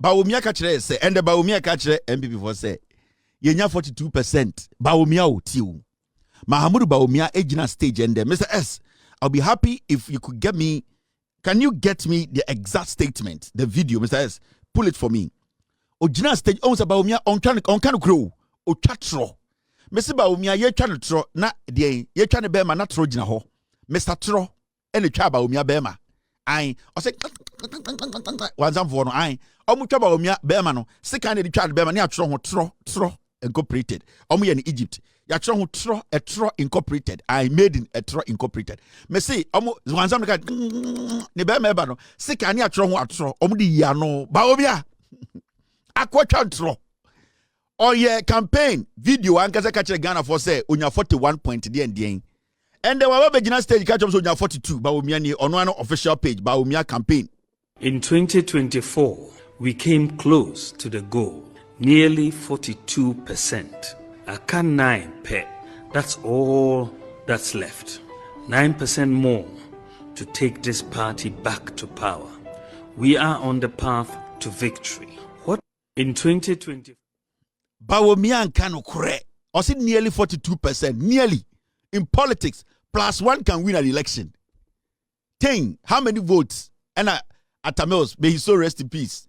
Bawumia kachere say, and the Bawumia kachere MPP for say, yenya 42%. Bawumia o tiu. Mahamadu Bawumia ejina stage and Mr. S, I'll be happy if you could get me. Can you get me the exact statement, the video, Mr. S? Pull it for me. Ojina stage owns Bawumia on can grow. O chatro. Mr. Bawumia ye trying to na de ye trying to bema na tro jina ho. Mr. Tro and the try Bawumia bema. I say one time for no I try Bawumia bema no. Second the try bema ni atro ho tro incorporated. Ye in Egypt. Ya tro ho tro incorporated. I made in a tro incorporated. Me say one time ne bema eba no. Second ni atro ho di ya no. Bawumia akwa tro. Oh yeah, campaign video ankasa catch Ghana for say unya 41 point the and the Wabegina stage catch up unya 42 Bawumia ni on one official page Bawumia Campaign. In 2024, we came close to the goal, nearly 42%. Aka 9 pe. That's all that's left. 9% more to take this party back to power. We are on the path to victory. What in 2024? Bawumia and Kano correct. Or say nearly 42%. Nearly. In politics, +1 can win an election. 10. How many votes? And Atamels, may he so rest in peace.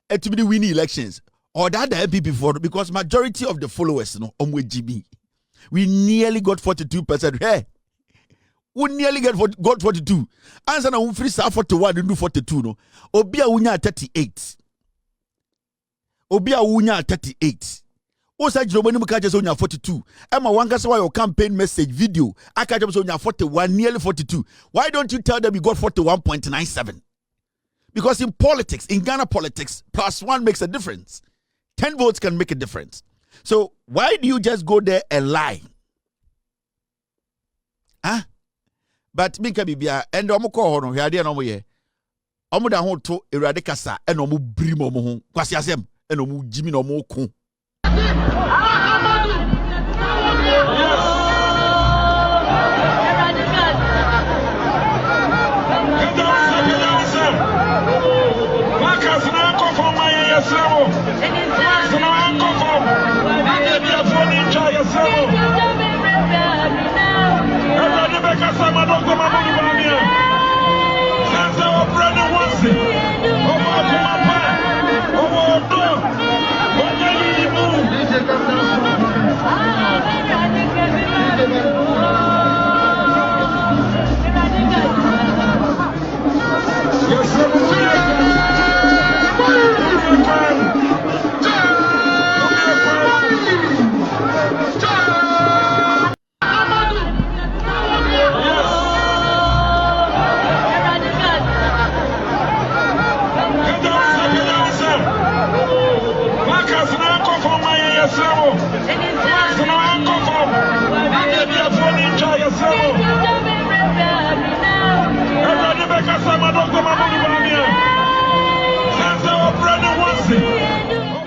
And to be the winning elections. Or that the MPP before, because majority of the followers, GB. We nearly got 42%. Hey. We nearly got 42. Answer na free 41 and do 42. No. Obia unya 38. Obia unya 38. Osa Jerome Mukaja Sonia 42. Emma Wangasa your campaign message video. Akaja Sonia 41, nearly 42. Why don't you tell them you got 41.97? Because in politics, in Ghana politics, +1 makes a difference. 10 votes can make a difference. So why do you just go there and lie? Huh? But Minka Bibia and Omoko Hono, here no ye. Omuda ho to eradikasa and omu brimo mo kwasi asem and omu jimi no mo ko.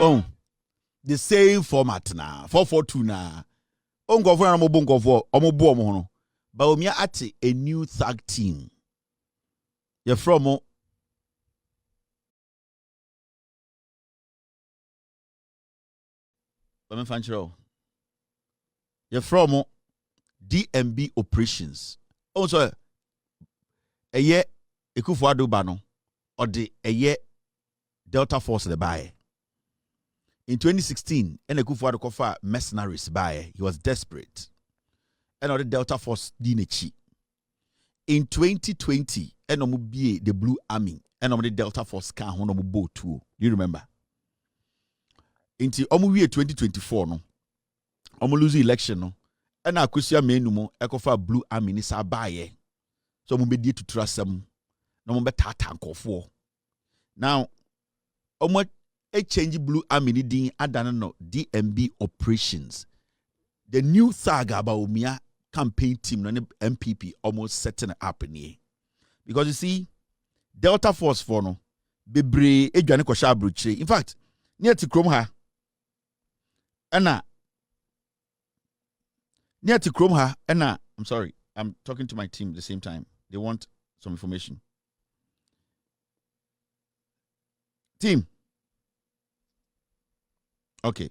Oh, the same format now. 442 now. Ongofo na mo bongofo, omobo omo no. Bawumia ate a new tag team. You're from You're from DMB operations. Also, a year Akufo Addo bano or the a year Delta Force the buy. In 2016, Akufo Addo kofa mercenaries buy. He was desperate. And the Delta Force dinechi. In 2020, enomu the Blue Army and the Delta Force can honomu boat too. Do you remember? Until omu 2024 no. Omu lose election no. And akusia menumo ekofa Blue Army ni sa buy. So omu be to trust them. No omu be tatankofo. Now, omu a change Blue Army ni din adana DMB operations. The new saga Bawumia campaign team no MPP almost setting up in here. Because you see, Delta Force for no bebre edwane ko shabruche. In fact, near to Chrome ha. Anna near to Chrome ha. Anna, I'm sorry. I'm talking to my team at the same time. They want some information. Team. Okay.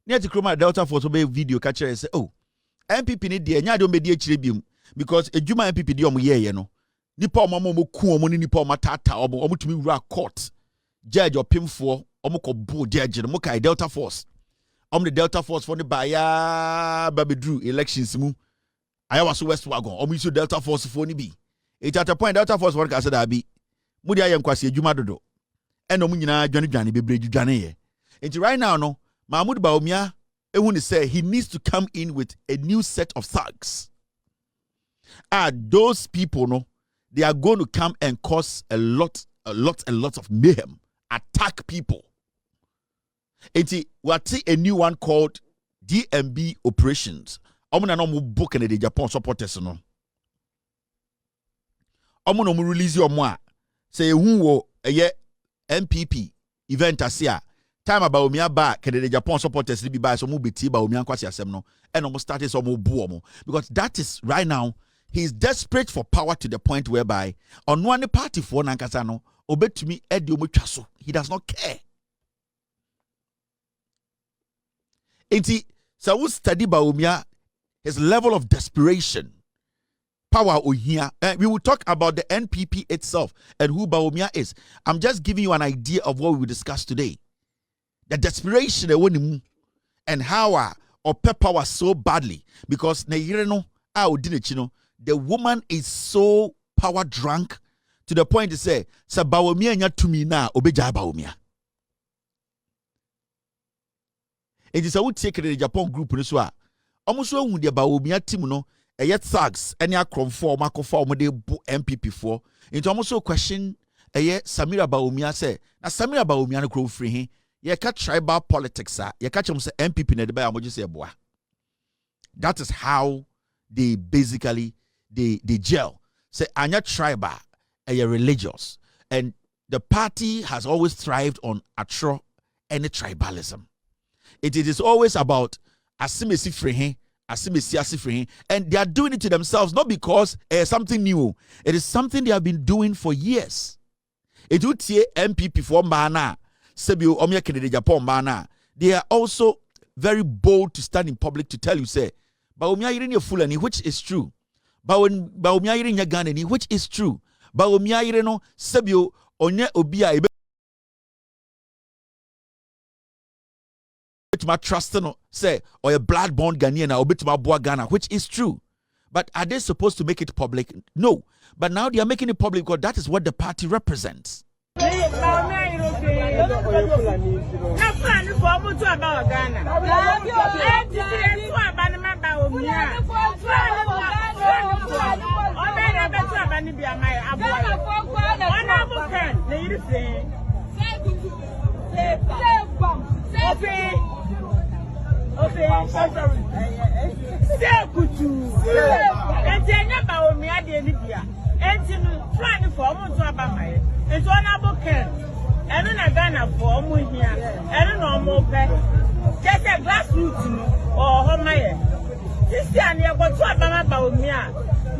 Near the Chroma Delta Force obey video catcher and say, oh, MPP need the nya don't be the because a Juma MPP di omu ye no. Nipa omo mo ku omo ni nipa omo tata omo tumi wura court. Judge or pim for omo ko bo judge no mo kai Delta Force. The Delta Force for the baya baby drew elections mu. I was West Wagon. Owusu Delta Force for ni bi. It at a point Delta Force for ka say da bi. Mudi ayem kwase adwuma dodo. Eno mu nyina dwane bebre dwane ye. Enti right now no Mahamadu Bawumia ehun say he needs to come in with a new set of thugs. Those people no they are going to come and cause a lot of mayhem, attack people. Enti what a new one called DMB operations. Omuna no mu book Kennedy Agyapong supporters no. Omuna mu release your mo say who wo eye MPP event asia time about Bawumia ba Kennedy Agyapong supporters be by so mu beti Bawumia kwasi asem no and almost started so mu bu omo because that is right now he's desperate for power to the point whereby on one party for nankasa no obetumi edi omo twa so he does not care. Enti so we study Bawumia his level of desperation power here. We will talk about the NPP itself and who Bawumia is. I'm just giving you an idea of what we will discuss today. The desperation and how or power so badly because the woman is so power drunk to the point to say, "Sa Bawumia nya to me na obeja Bawumia." It is a would take the Japan group in so almost when the Bawumia team no a yet thugs any akron Marco for MPP for into almost a question a yet Samira Bawumia say na Samira Bawumia no grow free ye catch tribal politics ye catch him say MPP na the by amoji say boa. That is how they basically they gel. Say anya tribal a religious and the party has always thrived on any tribalism. It is always about asimesi free and they are doing it to themselves not because something new. It is something they have been doing for years. It would say MPP for mana sebio omya Kennedy Agyapong mana. They are also very bold to stand in public to tell you say Bawumia yirin ye fulani, which is true. Bawumia yirin ye Ghanani, which is true. Bawumia yirin no sebio onye obia my trust no say or a blood-born Ghanaian or bit my boy Ghana, which is true. But are they supposed to make it public? No. But now they are making it public because that is what the party represents. Just a grassroots or home. This year, near Bawumia,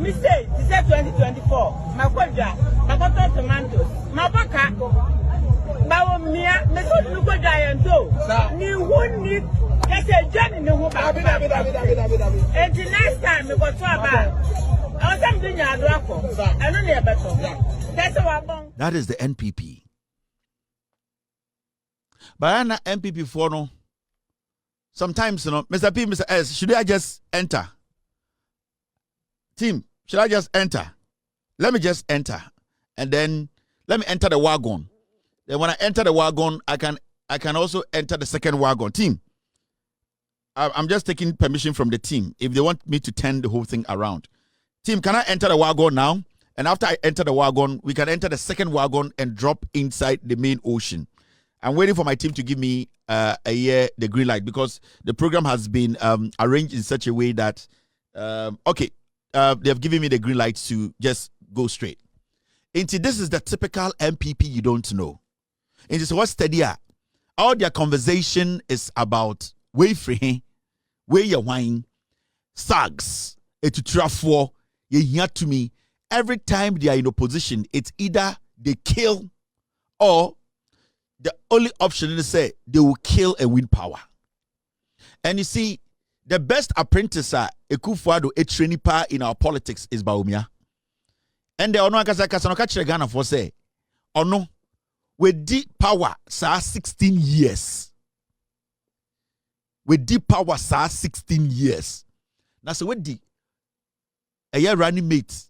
me say, this is 2024. My Koja, my Koto tomatoes, my Baka, Bawumia, me so look at giant too. Ni won't need just a journey in the home. And the next time we got to about, I was something I darko. I don't know better. That's how that is the NPP. But MPP for no. Sometimes, you know, Mr. P, Mr. S, should I just enter? Team, should I just enter? Let me just enter. And then let me enter the wagon. Then when I enter the wagon, I can also enter the second wagon. Team, I'm just taking permission from the team if they want me to turn the whole thing around. Team, can I enter the wagon now? And after I enter the wagon, we can enter the second wagon and drop inside the main ocean. I'm waiting for my team to give me the green light because the program has been arranged in such a way that, they have given me the green light to just go straight. This is the typical MPP you don't know. What's steady? All their conversation is about way free, way your wine, thugs, to trafo, you hear to me. Every time they are in opposition, it's either they kill or the only option is to say they will kill and win power. And you see, the best apprentice Akufo Addo a trainee power in our politics is Bawumia. And the ono akasa no ka kire Ghana for say ono we deep power sa 16 years. We deep power sa 16 years. Now so we di a year running mate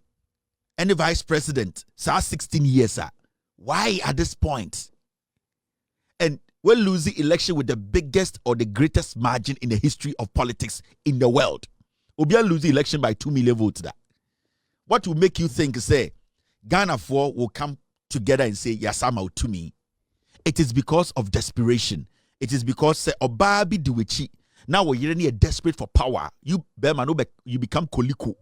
and the vice president sa 16 years. Why at this point? And we'll lose the election with the biggest or the greatest margin in the history of politics in the world. We'll lose the election by 2 million votes. That. What will make you think, say, Ghana 4 will come together and say, Yasama to me? It is because of desperation. It is because, say, Obabi Duwichi. Now we're desperate for power. You become Koliko.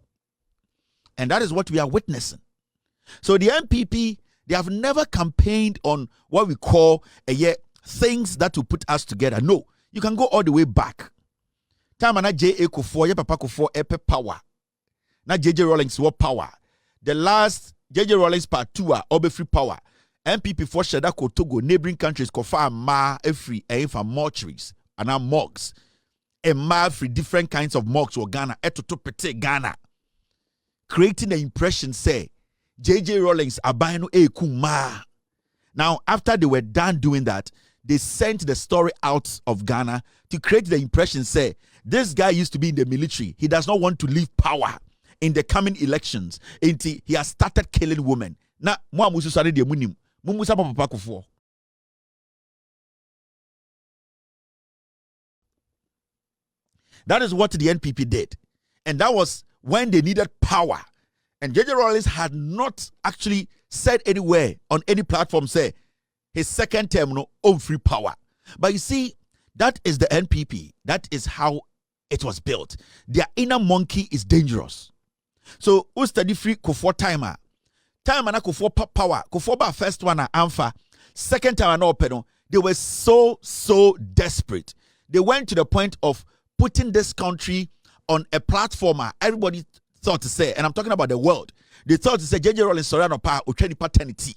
And that is what we are witnessing. So the MPP, they have never campaigned on what we call things that will put us together. No, you can go all the way back. Time na J.A. Kufuor, ye papa Kufuor, epe power. Na J.J. Rawlings what power. The last J.J. Rawlings part 2 obe free power. MPP for Shadako Togo, neighboring countries, kofa ma free for mortuaries and now morgues. A ma free different kinds of morgues or Ghana, etoto pete Ghana. Creating the impression, say, J.J. Rawlings abayano kuma. Now, after they were done doing that, they sent the story out of Ghana to create the impression, say, this guy used to be in the military. He does not want to leave power in the coming elections. He has started killing women. Now, that is what the NPP did. And that was when they needed power. And J.J. Rawlings had not actually said anywhere on any platform, say, his second term, own free power. But you see, that is the NPP. That is how it was built. Their inner monkey is dangerous. So, who study free Kufuor timer? Timer na Kufuor power. Kufuor ba first one na Amfa. Second time na open. They were so desperate. They went to the point of putting this country on a platform. Everybody thought to say, and I'm talking about the world. They thought to say, J.J. Rawlings Soriano pa utreni paternity.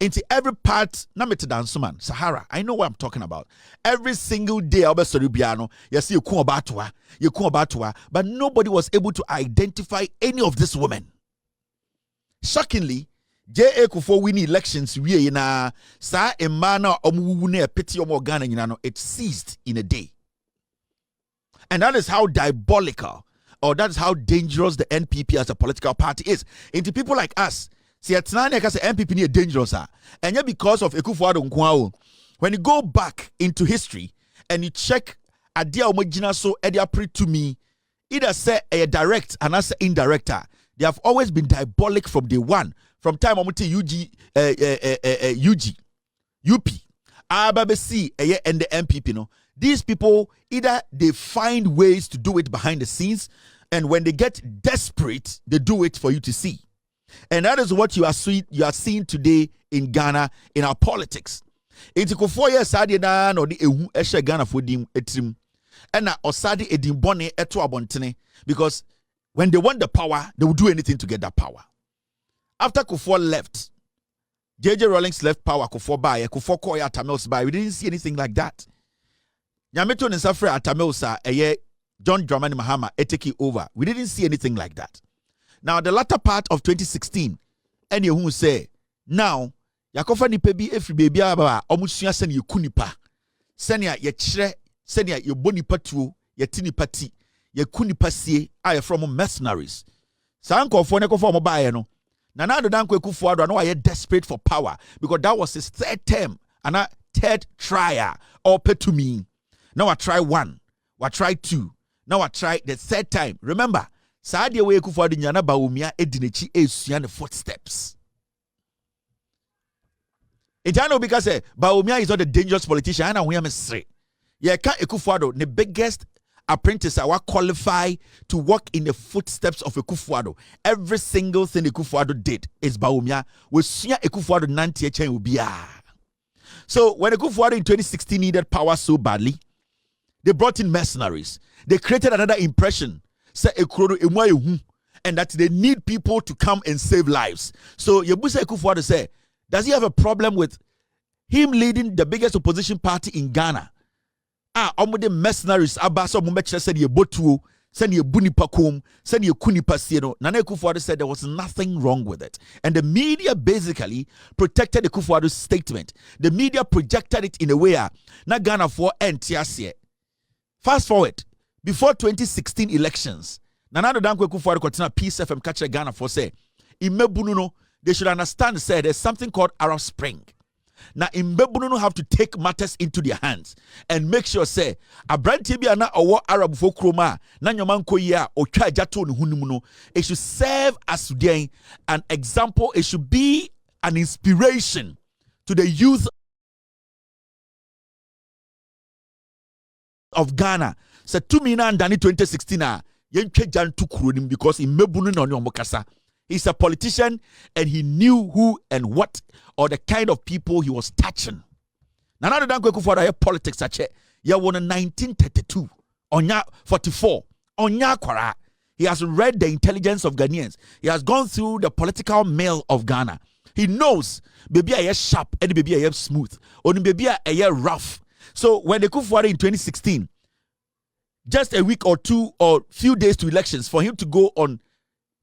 Into every part, na metidansuman, Sahara. I know what I'm talking about. Every single day, I'll be Soribiano. You see, you come about, but nobody was able to identify any of these women. Shockingly, J.A. Kufuor winning elections, we na sa emana omuwune peti omogana it ceased in a day. And that is how diabolical, or that is how dangerous the NPP as a political party is. Into people like us, see, at NPP is dangerous, and yet because of Akufo Addo. When you go back into history and you check Adia Omojina so Edia Pri to me, either say a direct and as indirect, they have always been diabolic from day one. From time Omuti UP, Ababesi, and the MPP, no. These people, either they find ways to do it behind the scenes, and when they get desperate, they do it for you to see. And that is what you are seeing today in Ghana, in our politics. It's a 4 years na no the ehu ehye Ghana for dim etrim. And na osade edimbone eto abontene, because when they want the power, they will do anything to get that power. After Kufuor left, J.J. Rawlings left power, Kufuor by, Kufuor Koya Atta by. We didn't see anything like that. Nyameto Nsafre Atta John Dramani Mahama take over. We didn't see anything like that. Now, the latter part of 2016, and you who say, now, Yakofa ni pebi every baby aba omusua send you kunipa. Senia ye chere, senia ye boni patu, ye tini pati, ye kunipa sie, aye from mercenaries. Sanko for neko for mobile no. Nanado dan Kweku Addo no aye desperate for power because that was his third term and a third trial or pay to me. Now I try one, I try two, now I try the third time. Remember, Sadia we Akufo Addo nyana Bawumia edinechi esua the footsteps. Itano because Bawumia is not a dangerous politician and we am straight. Yeah, can Akufo Addo the biggest apprentice are qualify to walk in the footsteps of Akufo Addo. Every single thing Akufo Addo did is Bawumia. We see Akufo Addo nanti echen ubia. So when Akufo Addo in 2016 needed power so badly, they brought in mercenaries. They created another impression, say and that they need people to come and save lives. So Yebusa Akufo Addo say, does he have a problem with him leading the biggest opposition party in Ghana. Omo mercenaries abasa omo mekire said ye botuo, said ye buni pakom, said ye kuni pasieno. Nana Akufo Addo said there was nothing wrong with it. And the media basically protected Akufo Addo's statement. The media projected it in a way na Ghana for NTSC. Fast forward, before 2016 elections, Nana Akufo Addo continue Peace FM catch Ghana for say, Imebununo, they should understand say there's something called Arab Spring. Now, Imbebuno have to take matters into their hands and make sure say Abranti bi ana owo Arab fo kroma na nyoman koyia otwa ajato ne hunumuno. It should serve as an example. It should be an inspiration to the youth of Ghana. So to me na ndani 2016 yentwe jantu kuro because Imbebuno na onyo mokasa. He's a politician and he knew who and what or the kind of people he was touching. Nana Akufo Addo politics ache. Ya won in 1932. Onya 44. Onya kwara. He has read the intelligence of Ghanaians. He has gone through the political mail of Ghana. He knows baby aye sharp and baby aye smooth. Oni baby aye rough. So when Akufo Addo in 2016, just a week or two or few days to elections for him to go on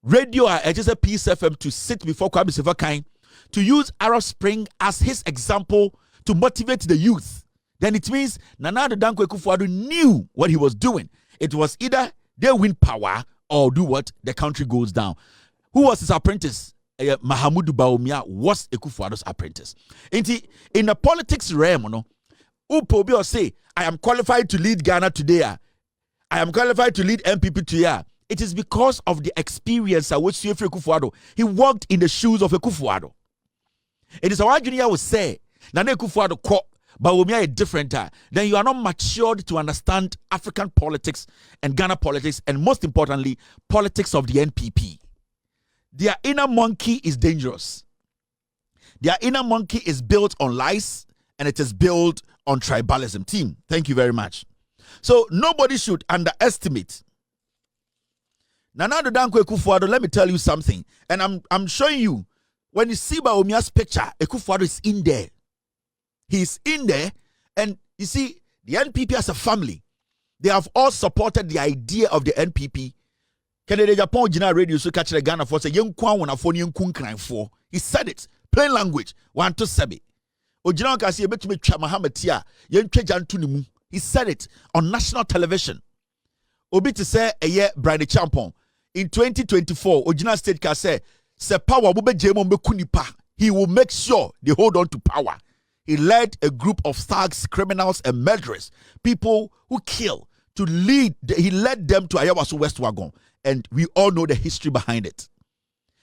radio just a Peace FM to sit before Kwame Sevakai to use Arab Spring as his example to motivate the youth, then it means Nana Akufo Addo knew what he was doing. It was either they win power or do what? The country goes down. Who was his apprentice? Mahamadu Bawumia was Akufo Addo's apprentice. In the politics realm, Upo or say, I am qualified to lead Ghana today. I am qualified to lead MPP today. It is because of the experience at which Akufo Addo, he walked in the shoes of Akufo Addo. It is our junior will say, Nana Akufo Addo ko Bawumia is different. Then you are not matured to understand African politics and Ghana politics, and most importantly, politics of the NPP. Their inner monkey is dangerous. Their inner monkey is built on lies, and it is built on tribalism. Team, thank you very much. So nobody should underestimate Nana Akufo Addo. Let me tell you something, and I'm showing you. When you see Bawumia's picture, Akufo Addo is in there. He's in there, and you see the NPP as a family. They have all supported the idea of the NPP. Kennedy Agyapong Gina radio so catch the Ghana for say yenkwa wona for yenkun kran for. He said it plain language. 1 to 7. Ojina ka say betumi twa Mahamati a yentwa jantu ne mu. He said it on national television. Obi to say eye Boakye Agyarko. In 2024, Ojina State can say, power he will make sure they hold on to power. He led a group of thugs, criminals, and murderers, people who kill, to lead. He led them to Ayawaso West Wagon, and we all know the history behind it.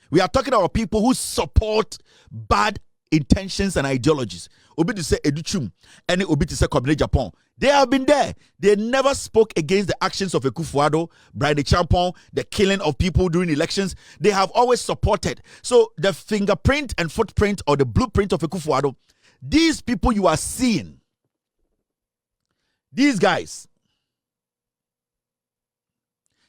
We are talking about people who support bad intentions and ideologies. Obi to say Educhum, and Obi to say Kwabena Agyapong. They have been there. They never spoke against the actions of Akufo Addo, Boakye Agyarko, the killing of people during elections. They have always supported. So the fingerprint and footprint or the blueprint of Akufo Addo, these people you are seeing, these guys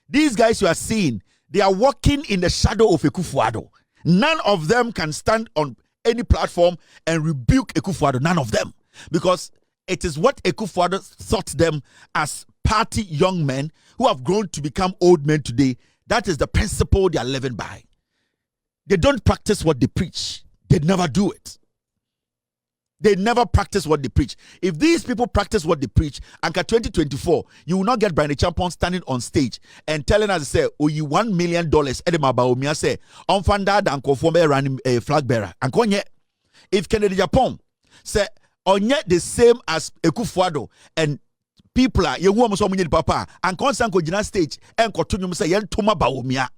you are seeing, they are walking in the shadow of Akufo Addo. None of them can stand on any platform and rebuke Akufo Addo. None of them. Because it is what Akufo Addo thought them as party young men who have grown to become old men today. That is the principle they are living by. They don't practice what they preach. They never do it. They never practice what they preach. If these people practice what they preach, and 2024, you will not get Boakye Agyarko standing on stage and telling us, say, oh, you $1 million, Edema Bawumia say, on fanda and conform a flag bearer. And konye, if Kennedy Agyapong say, on yet the same as Akufo Addo, and people are, you want to papa, and constant Kojina stage, and continue say, yen tuma Bawumia.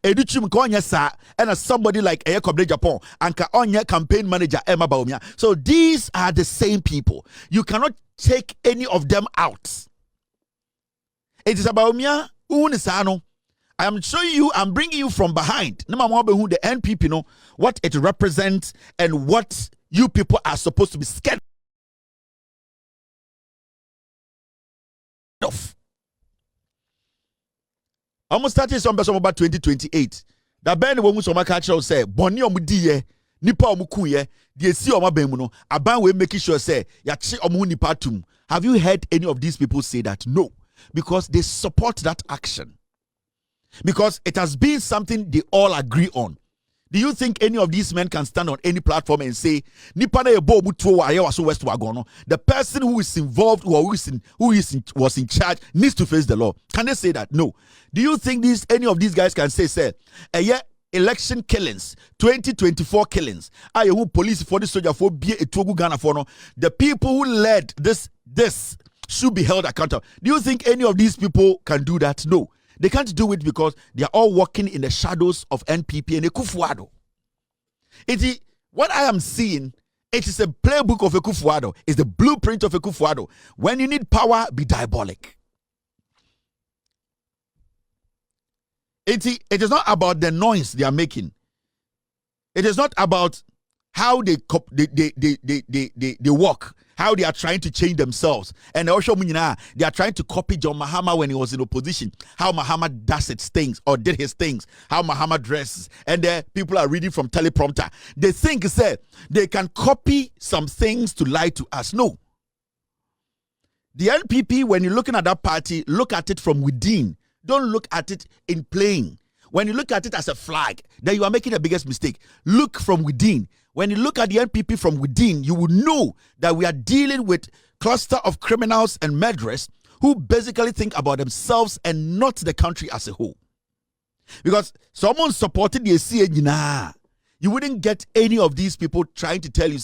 Educhum konya sa and somebody like Kwabena Agyapong and onya campaign manager Emma Bawumia. So these are the same people. You cannot take any of them out. It is about Bawumia unisano. I am showing you, I'm bringing you from behind. The NPP know what it represents and what you people are supposed to be scared of. Almost started some about 2028. That Ben won't so much catch say, Bonnie omudiye, Nipa omukuye, they see Oma Bemuno, Aban we making sure say, Yachi Omuni Patum. Have you heard any of these people say that? No, because they support that action. Because it has been something they all agree on. Do you think any of these men can stand on any platform and say, the person who is involved or was in charge needs to face the law? Can they say that? No. Do you think any of these guys can say, election killings, 2024 killings, police for the soldier for be a Togo Ghana for no, the people who led this should be held accountable? Do you think any of these people can do that? No. They can't do it because they are all working in the shadows of NPP and Akufo Addo. What I am seeing, it is a playbook of Akufo Addo. It's the blueprint of Akufo Addo. When you need power, be diabolic. It is not about the noise they are making. It is not about how they work, how they are trying to change themselves. And also, they are trying to copy John Mahama when he was in opposition. How Mahama does its things or did his things. How Mahama dresses. And people are reading from teleprompter. They think, they can copy some things to lie to us. No. The NPP, when you're looking at that party, look at it from within. Don't look at it in playing. When you look at it as a flag, then you are making the biggest mistake. Look from within. When you look at the NPP from within, you will know that we are dealing with cluster of criminals and murderers who basically think about themselves and not the country as a whole. Because someone supported the ACA, you wouldn't get any of these people trying to tell you,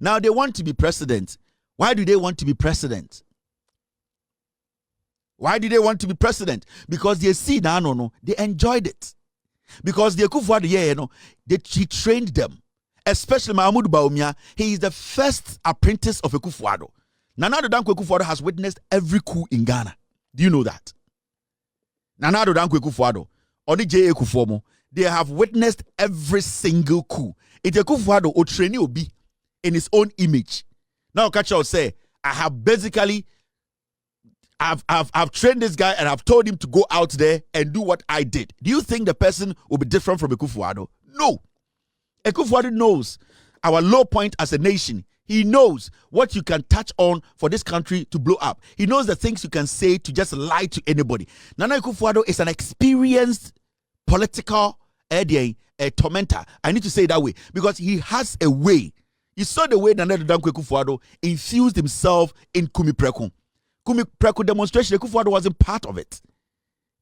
now they want to be president. Why do they want to be president? Why did they want to be president? Because they see they enjoyed it. Because the Akufo Addo, he trained them. Especially Mahamadu Bawumia, he is the first apprentice of Akufo Addo. Nana Addo Dankwa Akufo Addo has witnessed every coup in Ghana. Do you know that? Nana Addo Dankwa Akufo Addo, Odi J. Akufo, they have witnessed every single coup. It Akufo Addo o trainee obi in his own image. Now Kacha will say, I have basically I've trained this guy and I've told him to go out there and do what I did. Do you think the person will be different from Akufo Addo? No. Akufo Addo knows our low point as a nation. He knows what you can touch on for this country to blow up. He knows the things you can say to just lie to anybody. Nana Akufo Addo is an experienced political tormentor. I need to say it that way because he has a way. You saw the way Nana Akufo Addo infused himself in Kumi Preku. Kumi Preku demonstration, Akufo Addo wasn't part of it.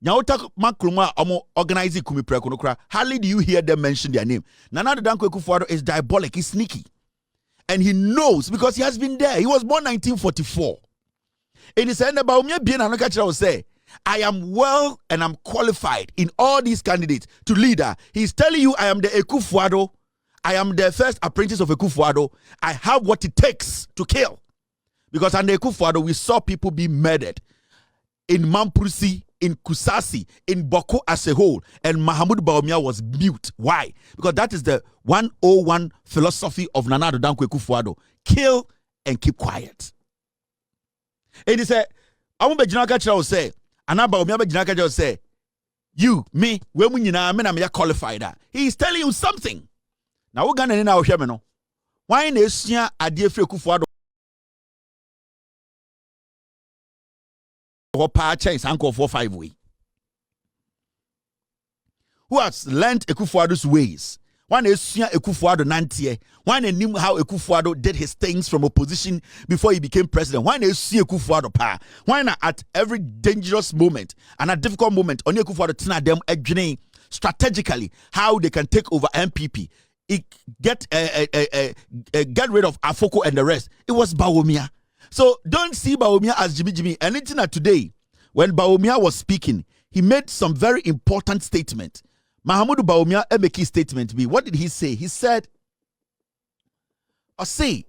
Nyawota makruma organizing Kumi Preku no kra. Hardly do you hear them mention their name. Nana Akufo Addo is diabolic, he's sneaky. And he knows because he has been there. He was born 1944. And he said, will say, I am well and I'm qualified in all these candidates to leader. He's telling you, I am the Akufo Addo. I am the first apprentice of Akufo Addo. I have what it takes to kill. Because under Akufo Addo, we saw people be murdered in Mamprusi, in Kusasi, in Boko as a whole. And Mahamadu Bawumia was mute. Why? Because that is the 101 philosophy of Nana Addo Dankwa Akufo Addo. Kill and keep quiet. And he said, I won't be Jinaka will say, Anna Bawumia Jinaka will say, you, me, when you know, I'm qualified. He is telling you something. Now we're gonna know how why in Asia Adie Akufo Addo for 5 way. Who has learned Akufo Addo's ways? One is Akufo Addo Nantie. One knew how Akufo Addo did his things from opposition before he became president. One is Akufo Addo pa. Why not at every dangerous moment and a difficult moment, only Akufo Addo tina them again strategically how they can take over MPP. Get rid of Afoko and the rest. It was Bawumia. So don't see Bawumia as Jimmy. Anything that today, when Bawumia was speaking, he made some very important statement. Mahamadu Bawumia make his statement be. What did he say? He said, I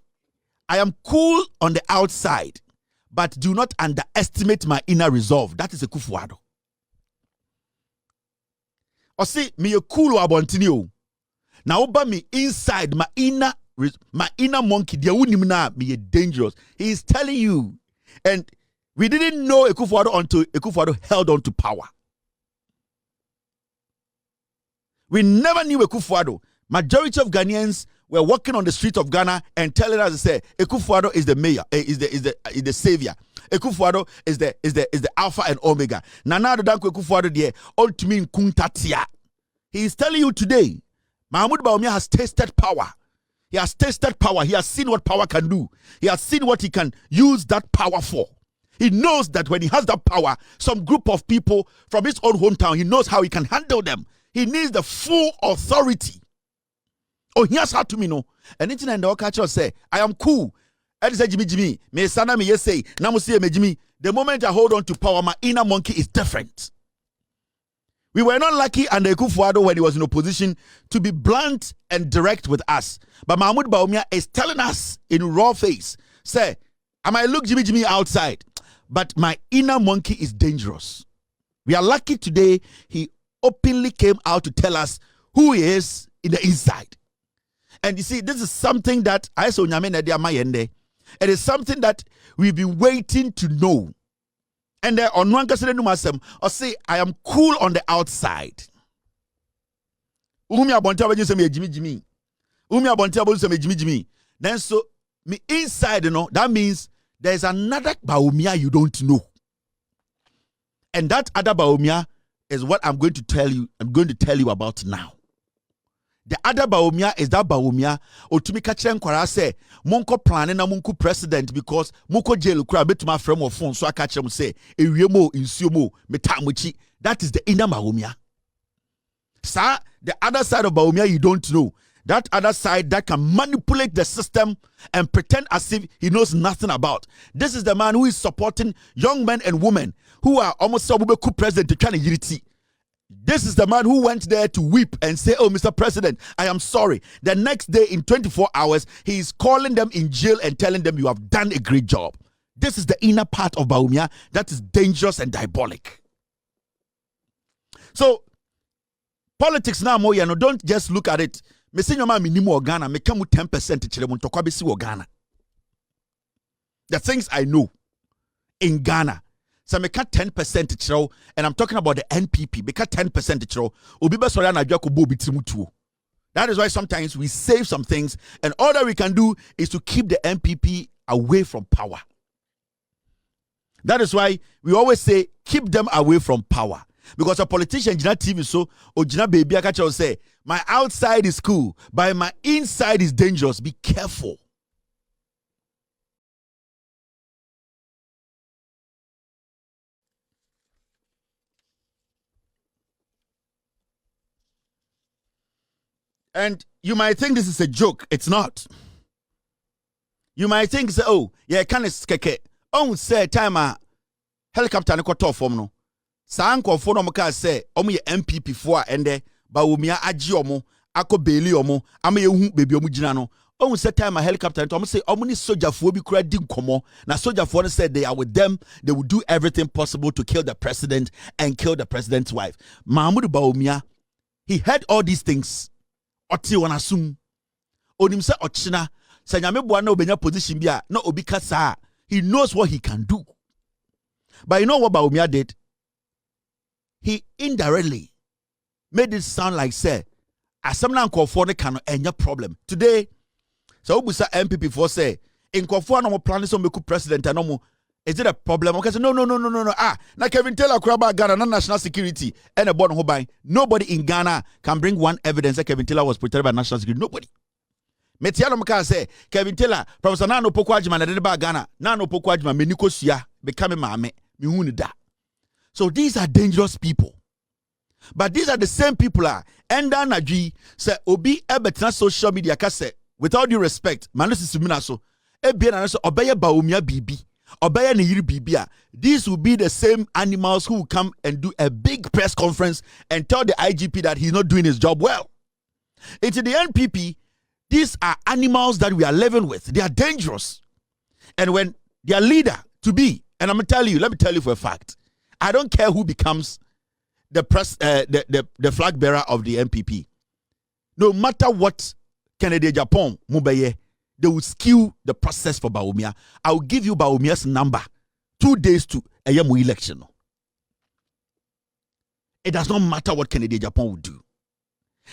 am cool on the outside, but do not underestimate my inner resolve. That is Akufo Addo. Me cool abontini. Now over me inside my inner monkey, me dangerous. He is telling you, and we didn't know Akufo Addo until Akufo Addo held on to power. We never knew Akufo Addo. Majority of Ghanaians were walking on the street of Ghana and telling us to say Akufo Addo is the mayor, is the savior. Akufo Addo is the alpha and omega. Nana Addo danko Akufo Addo de ultimate kuntatia. He is telling you today, Mahamadu Bawumia has tasted power. He has tasted power. He has seen what power can do. He has seen what he can use that power for. He knows that when he has that power, some group of people from his own hometown, he knows how he can handle them. He needs the full authority. Oh, here's how to me know. Anything in the culture say, I am cool. I say Jimmy, me sana me yes say, namusi me Jimmy. The moment I hold on to power, my inner monkey is different. We were not lucky under Akufo Addo when he was in opposition to be blunt and direct with us. But Mahamadu Bawumia is telling us in raw face, say, I might look Jimmy outside, but my inner monkey is dangerous. We are lucky today he openly came out to tell us who he is in the inside. And you see, this is something that it is something that we've been waiting to know. And on one case, or say, I am cool on the outside. Then so me inside, that means there's another Bawumia you don't know. And that other Bawumia is what I'm going to tell you about now. The other Bawumia is that Bawumia otumika chen kwara say monko planning na monko president because monko jail kura betuma frame of phone so aka chem say ewiemo insuomo metamuchi. That is the inner Bawumia. Sir, the other side of Bawumia you don't know. That other side that can manipulate the system and pretend as if he knows nothing about. This is the man who is supporting young men and women who are almost Sabubeku president to try to. This is the man who went there to weep and say, oh, Mr. President, I am sorry. The next day in 24 hours, he is calling them in jail and telling them you have done a great job. This is the inner part of Bawumia that is dangerous and diabolic. So, politics now, don't just look at it. Me say your man minimum Ghana, me come 10% to chile muntokwa besi Ghana. The things I know in Ghana. So me cut 10% to chile, and I'm talking about the NPP. Me cut 10% to chile. Obiba sorry na Agyarko bo bitirimutuo. That is why sometimes we save some things, and all that we can do is to keep the NPP away from power. That is why we always say keep them away from power. Because a politician Net2 TV so or Jina baby akacha will say my outside is cool, but my inside is dangerous. Be careful. And you might think this is a joke. It's not. You might think, say, oh, yeah, can it's keke. Oh, say time a helicopter ne kwato form no. Sa nkofo no mka say, omo ye MPP fo a ende Bawumia agye omo, akọ beli omo, ama ye hu bebi omo gina no. Oh, say time a helicopter to omo say omo ni sojafo bi kura di nkomo. Na sojafo said they are with them. They will do everything possible to kill the president and kill the president's wife. Mahamadu Bawumia, he heard all these things. Oti wanasum. Onim se ochina. Sa nyame boa na obenya position bia na obi kasa. He knows what he can do. But you know what Bawumia did? He indirectly made it sound like say asamna nkofo ne kan enya problem. Today, so obusa MPP for say nkofo no mo plan so meku president no mo. Is it a problem? Okay, so no. Na Kevin Taylor Kraba Ghana, na national security, and a born by. Nobody in Ghana can bring one evidence that Kevin Taylor was protected by national security. Nobody. Metiano Maka say, Kevin Taylor, Professor Nano Pokwajima, na deba Ghana, Nano Pokwajima, Meniko Sia, become mame, mihunida. So these are dangerous people. But these are the same people are. Enda Naji say, Obi Ebetna social media kase, with all due respect, Manusi Suminaso, Ebianaso, Obeye Bawumia Bibi. These will be the same animals who will come and do a big press conference and tell the IGP that he's not doing his job well. It's the NPP. These are animals that we are living with. They are dangerous. And when their leader to be, and let me tell you for a fact, I don't care who becomes the flag bearer of the NPP. No matter what Kennedy Agyapong Mubeye, they will skew the process for Bawumia. I will give you Bawumia's number 2 days to a Yamu election. It does not matter what Kennedy Agyapong will do.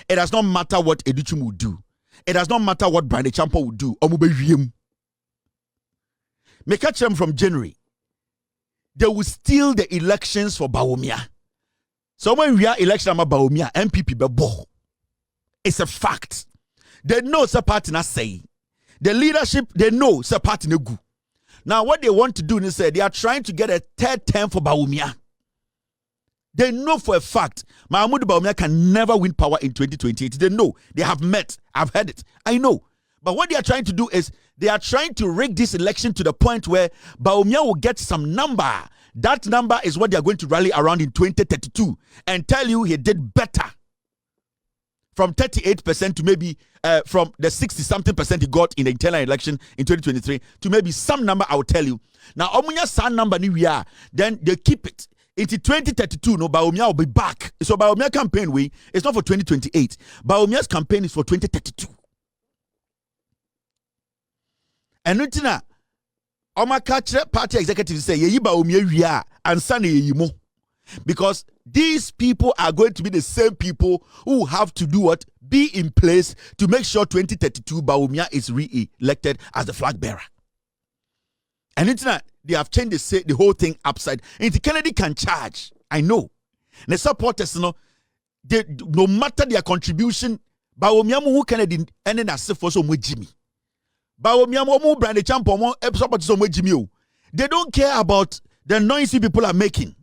It does not matter what Edichum will do. it does not matter what Bawumia Campaign will do. Make a term from January. They will steal the elections for Bawumia. So when we are election about Bawumia, MPP bebo. It's a fact. They know the party not say. The leadership, they know the party no good. Now what they want to do is say they are trying to get a third term for Bawumia. They know for a fact Mahamadu Bawumia can never win power in 2028. They know. They have met. I've heard it. I know. But what they are trying to do is they are trying to rig this election to the point where Bawumia will get some number. That number is what they are going to rally around in 2032 and tell you he did better. From 38% to maybe from the 60-something% he got in the internal election in 2023 to maybe some number I will tell you. Now, Omunya San number ni we are, then they keep it. Into 2032, no, Bawumia will be back. So Bawumia campaign it's not for 2028. Bawumia's campaign is for 2032. And Nutina, Omakache party executives say, Ye Bawumia we are, and Sunny ye mo. Because these people are going to be the same people who have to do what? Be in place to make sure 2032 Bawumia is re-elected as the flag bearer. And internet, they have changed the whole thing upside. And Kennedy can charge. I know. The supporters, no matter their contribution, Bawumia who Kennedy ended as for so much Jimmy. Bawumia mu brand champion support so much Jimmy. They don't care about the noisy people are making.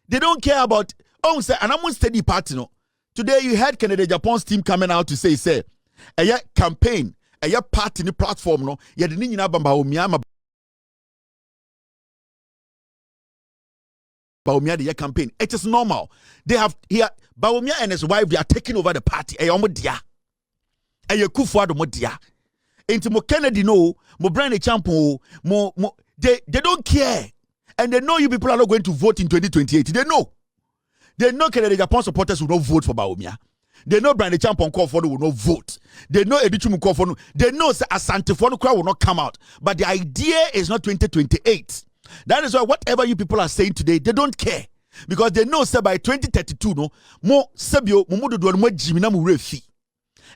They don't care about and I'm on steady party no. Today you heard Kennedy Agyapong's team coming out to say a campaign, a party ni platform no, ye de ni nyina Bawumia Bawumia the campaign. It is normal. They have here Bawumia and his wife, they are taking over the party. Omo dia. Akufo Addo mo dia. Into mo Kennedy no, mo brand champion, they don't care. And they know you people are not going to vote in 2028. They know. They know Kennedy Agyapong supporters will not vote for Bawumia. They know Brand Champion Kwabena will not vote. They know Edichum Kwabena. They know Asante Bediatuo will not come out. But the idea is not 2028. That is why whatever you people are saying today, they don't care. Because they know say by 2032, no, more Sabio, Mumudu Duanmo Jimina Murefi.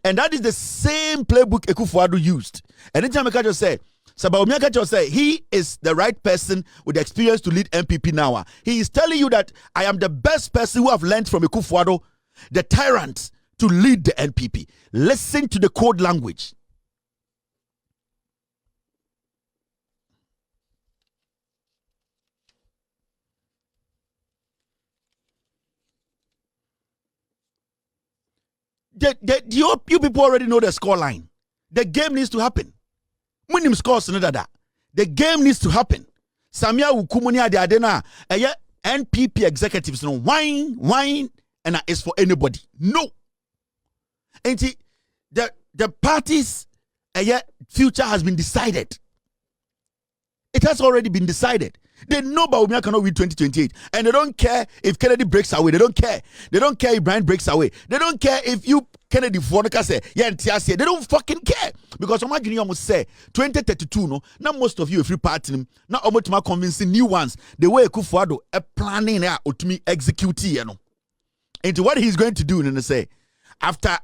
And that is the same playbook Akufo Addo used. And anytime I just say, Bawumia just say he is the right person with the experience to lead MPP now. He is telling you that I am the best person who have learned from Akufo Addo, the tyrant, to lead the NPP. Listen to the code language. You people already know the score line. The game needs to happen. Minim scores the game needs to happen. Sammy Ukumuni Adena, NPP executives no wine and it's for anybody. No. And the party's future has been decided. It has already been decided. They know Bawumia cannot win 2028. And they don't care if Kennedy breaks away. They don't care. They don't care if Brian breaks away. They don't care if you Kennedy Fonica say, they don't fucking care. Because imagine you must say 2032, no, now most of you if you party now almost convincing new ones. The way Akufo Addo planning to me execute, you know. Into what he's going to do, and say after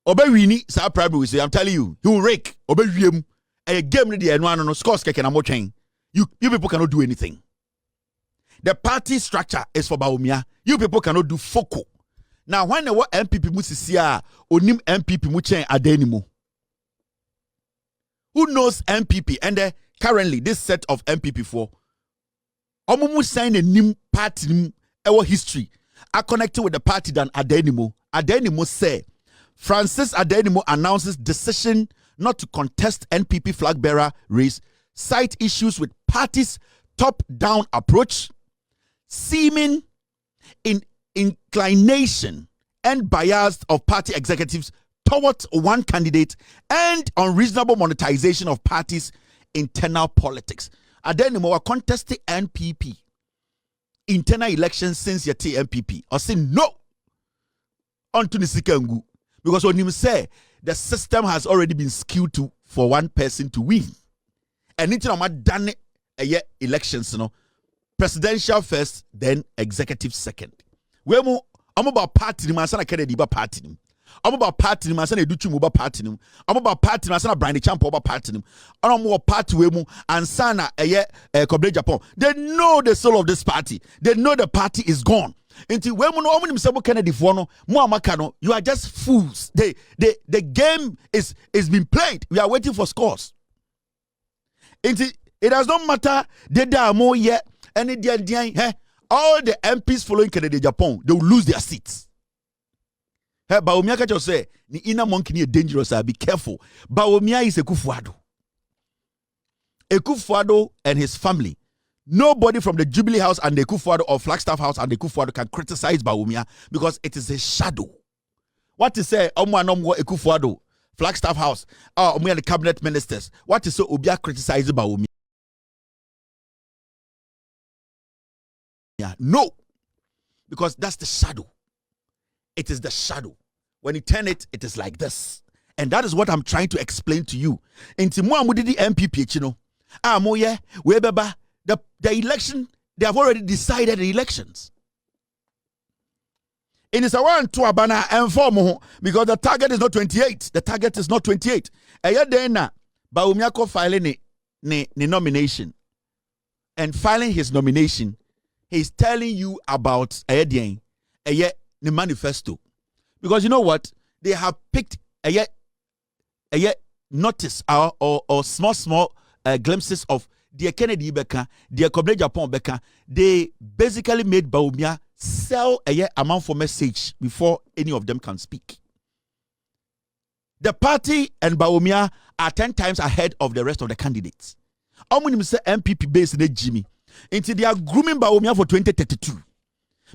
Obewini sa primary say, I'm telling you, he will rake Obewiem a game the no scores keke na mo train. You people cannot do anything. The party structure is for Bawumia. You people cannot do foco. Now, when the MPP musisia onim MPP muchen adenimo. Who knows MPP? And currently, this set of MPP for Omumu sign a nim party our history are connected with the party than Adenimo. Adenimo say Francis Adenimo announces decision not to contest NPP flag bearer race, cite issues with party's top-down approach, seeming inclination and bias of party executives towards one candidate, and unreasonable monetization of parties' internal politics. Adenimo are contesting NPP internal elections since your MPP. I say no onto Nisikengu, because when you say the system has already been skewed to for one person to win. And it's not done a year elections, you know, presidential first, then executive second. I'm about party, my son Kennedy, but party. About party nim asana edutu mu ba party nim. About party nim asana Brand Champ over party nim. Mo party we mu ansana Kwabena Agyapong. They know the soul of this party. They know the party is gone. Until when we know Mr. Kennedy Fono, Muamakano, you are just fools. The game is being played. We are waiting for scores. Until it does not matter they are more yet any all the MPs following Kennedy Agyapong, they will lose their seats. Hey, Bawumia can just say, the inner monkey is dangerous. Be careful. Bawumia is Akufo Addo. Akufo Addo and his family. Nobody from the Jubilee House and the Akufo Addo or Flagstaff House and the Akufo Addo can criticize Bawumia because it is a shadow. What to say? Akufo Addo, Flagstaff House, we are the cabinet ministers. What is so Obia criticizing Bawumia? No, because that's the shadow. It is the shadow. When you turn it, it is like this. And that is what I'm trying to explain to you. Inti mo amudidi MPP, you know. Moye, webeba, the election, they have already decided the elections. It is a one to abana and form because the target is not 28. The target is not 28. Ayadena, Bawumia filing ne nomination. And filing his nomination, he's telling you about the manifesto. Because you know what? They have picked a notice or small glimpses of the Kennedy Beka, the Kwabena Agyapong Beka. They basically made Bawumia sell a amount for message before any of them can speak. The party and Bawumia are 10 times ahead of the rest of the candidates. How many say MPP based in Jimmy? Until they are grooming Bawumia for 2032.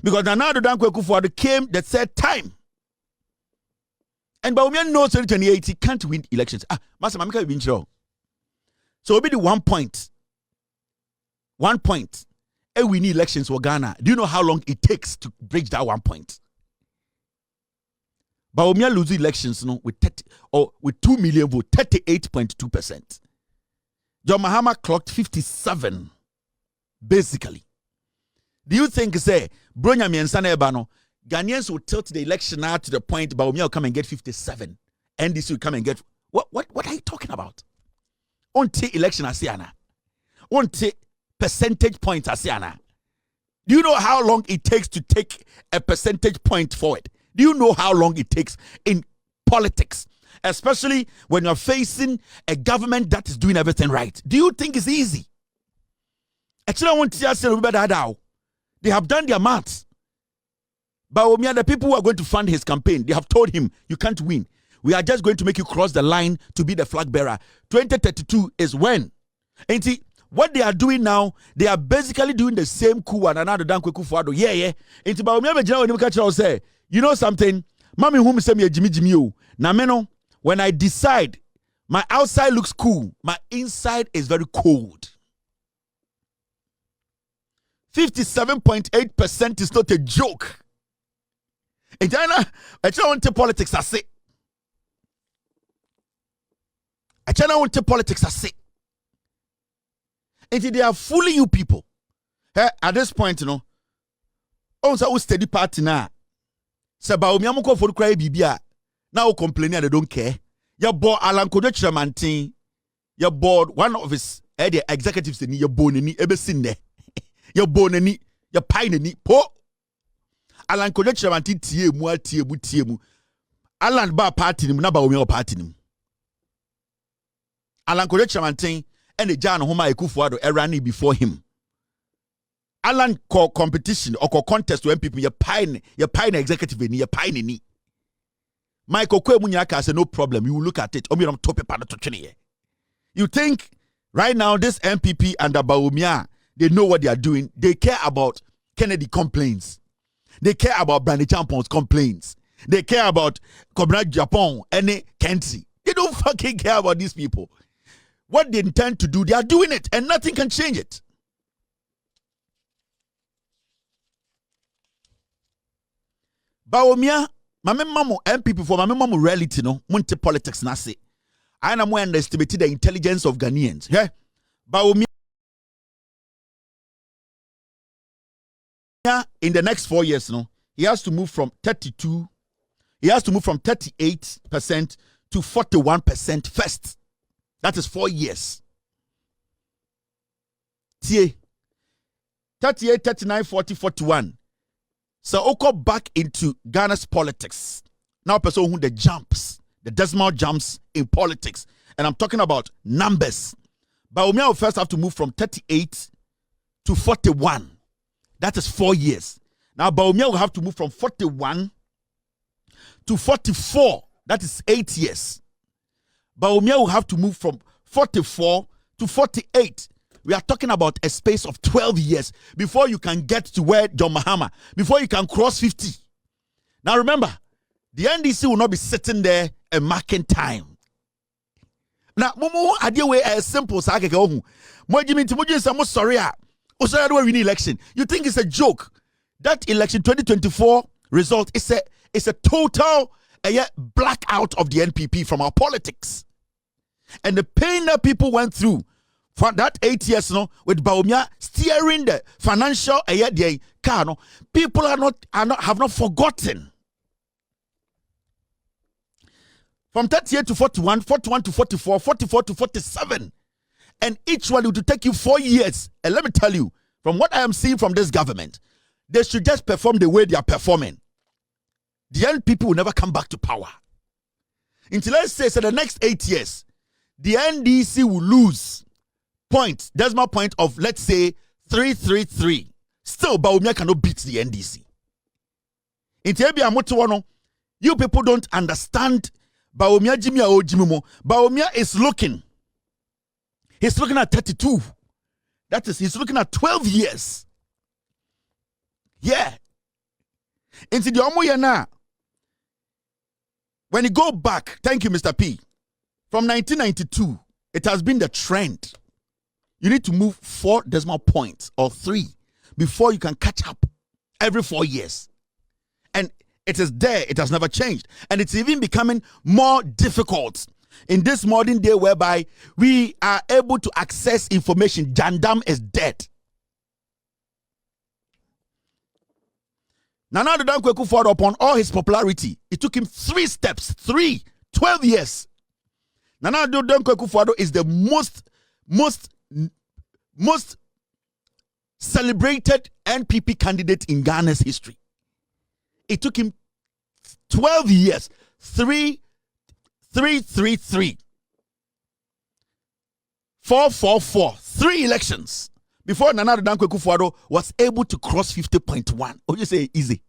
Because now the Kweku Annan came the third time. And Bawumia knows 2028 he can't win elections. Master Mamika win show. So it'll be the 1 point. 1 point. And we need elections for Ghana. Do you know how long it takes to bridge that 1 point? Bawumia loses elections with 2 million votes, 38.2%. John Mahama clocked 57. Basically. Do you think say Bronya Miensana Ebano Ghanaians will tilt the election out to the point Bawumia will come and get 57? NDC will come and get what are you talking about? Onte election asiana. Onte percentage point asiana. Do you know how long it takes to take a percentage point forward? Do you know how long it takes in politics? Especially when you're facing a government that is doing everything right. Do you think it's easy? Actually, I want to just say they have done their maths. Bawumia, the people who are going to fund his campaign, they have told him, you can't win. We are just going to make you cross the line to be the flag bearer. 2032 is when. And see, what they are doing now, they are basically doing the same coup and another than Kweku Annan. Yeah. And Bawumia say, you know something? Mami whom say me Jimmy. Now, when I decide my outside looks cool, my inside is very cold. 57.8% is not a joke. In China, I don't want to politics, I say. I don't want to politics, I say. And they are fooling you people. Hey, at this point, you know, also steady party now. Say Bawumia mo for cry bibia. Now complaining they don't care. Your board Kojo Kyeremanteng. Your board one of his executives in your bone ni ebe sinne. Your bone ni your pine ni po. Kojo Kyeremanteng tie mu. Alan ba party ni na Bawumia party ni. Kojo Kyeremanteng and the Jan Homa Akufo Addo running before him. Alan competition or contest when people your pine executive ni your pine ni. Michael Kwemunyaka said no problem. You will look at it. You think right now this MPP under Bawumia, they know what they are doing. They care about Kennedy complaints. They care about Brand Champong's complaints. They care about Kwabena Agyapong and Kensi. They don't fucking care about these people. What they intend to do, they are doing it, and nothing can change it. Bawumia, my mama MPP for my mama reality no, munte politics na se. I am more underestimated the intelligence of Ghanaians. Yeah, Bawumia in the next 4 years, no, he has to move from 32 He has to move from 38% to 41% first. That is 4 years. 38, 39, 40, 41. So Oko back into Ghana's politics. Now person who the jumps, the decimal jumps in politics. And I'm talking about numbers. Bawumia will first have to move from 38 to 41. That is 4 years. Now Bawumia will have to move from 41 to 44. That is 8 years. Bawumia will have to move from 44 to 48. We are talking about a space of 12 years before you can get to where John Mahama, before you can cross 50. Now remember, the NDC will not be sitting there and marking time. Now, idea way as simple as I can go. Sorry, we need election. You think it's a joke? That election 2024 result is a total blackout of the NPP from our politics. And the pain that people went through for that 8 years, with Bawumia steering the financial car, people have not forgotten. From 38 to 41, 41 to 44, 44 to 47. And each one will take you 4 years. And let me tell you, from what I am seeing from this government, they should just perform the way they are performing. The NPP will never come back to power. Until let's say, the next 8 years, the NDC will lose decimal point of, let's say, 333. Still, Bawumia cannot beat the NDC. You people don't understand Bawumia Jimia or Jimimo. Bawumia is looking. He's looking at 32. That is, he's looking at 12 years. Yeah. Into the Omoyana. When you go back, thank you, Mr. P. From 1992, it has been the trend. You need to move 4 decimal points or 3 before you can catch up every 4 years. And it is there. It has never changed. And it's even becoming more difficult in this modern day whereby we are able to access information. Jandam is dead. Nana Addo Kweku Annan, upon all his popularity, it took him 3 steps, 12 years. Nana Addo Kweku Annan is the most celebrated NPP candidate in Ghana's history. It took him 12 years, 3, 4, 3 elections before Nana Addo Kweku Annan was able to cross 50.1. Oh, you say easy.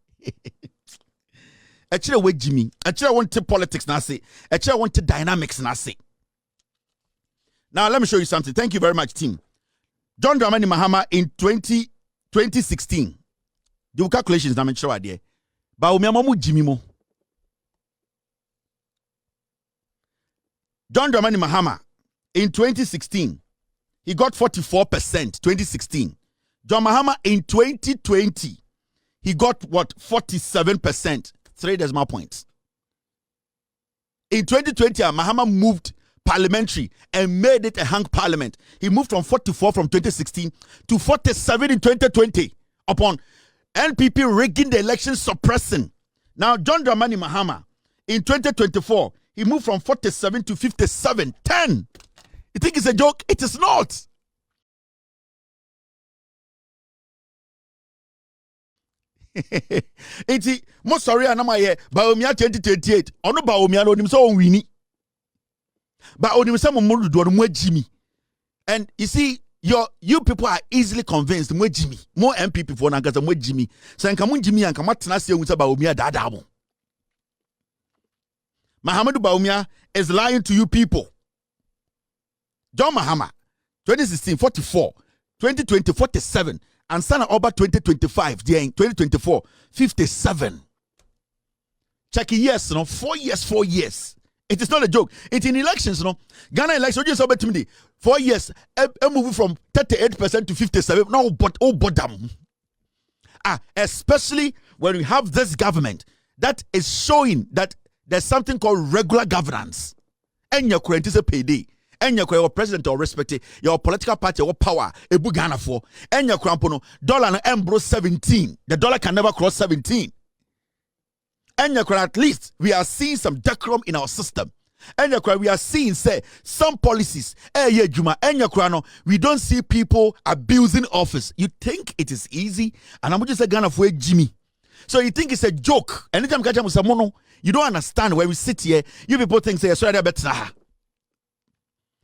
Actually, wait, Jimmy. Actually, I want to politics now. Say, actually, I want to dynamics now. Say. Now, let me show you something. Thank you very much, team. John Dramani Mahama in 2016. The calculations, I'm sure idea. Bawumia mamu Jimmy mo. John Dramani Mahama in 2016, he got 44%. 2016. John Mahama in 2020, he got what? 47%. 3 decimal points. In 2020, Mahama moved parliamentary and made it a hung parliament. He moved from 44 from 2016 to 47 in 2020 upon NPP rigging the election, suppressing. Now, John Dramani Mahama in 2024, he moved from 47 to 57. 10. You think it's a joke? It is not. Iti mo sorry anama ye Bawumia 2028 ono Bawumia no nim so on wini ba onim se mo do no Jimmy. And you see, you people are easily convinced mo Jimmy, more MPP for na gaza mo Jimmy. So nka mo Jimmy anka matena se ehunsa Bawumia dada mo. Mahamadu Bawumia is lying to you people. John Mahama 2016 44, 2020 47. And Sana Oba 2025, the 2024, 57. Check it, yes, 4 years, 4 years. It is not a joke. It's in elections, Ghana elections, just over to me. 4 years, a move from 38% to 57. No, but bottom. Especially when we have this government that is showing that there's something called regular governance. And your current is a payday. And your president or respect your political party or power a Ghana for and your crampono dollar and embro 17. The dollar can never cross 17. And at least we are seeing some decorum in our system. And we are seeing, say, some policies. And we don't see people abusing office. You think it is easy? And I'm just a gun of Jimmy. So you think it's a joke? Anytime you don't understand where we sit here. You people think, say, sorry, better.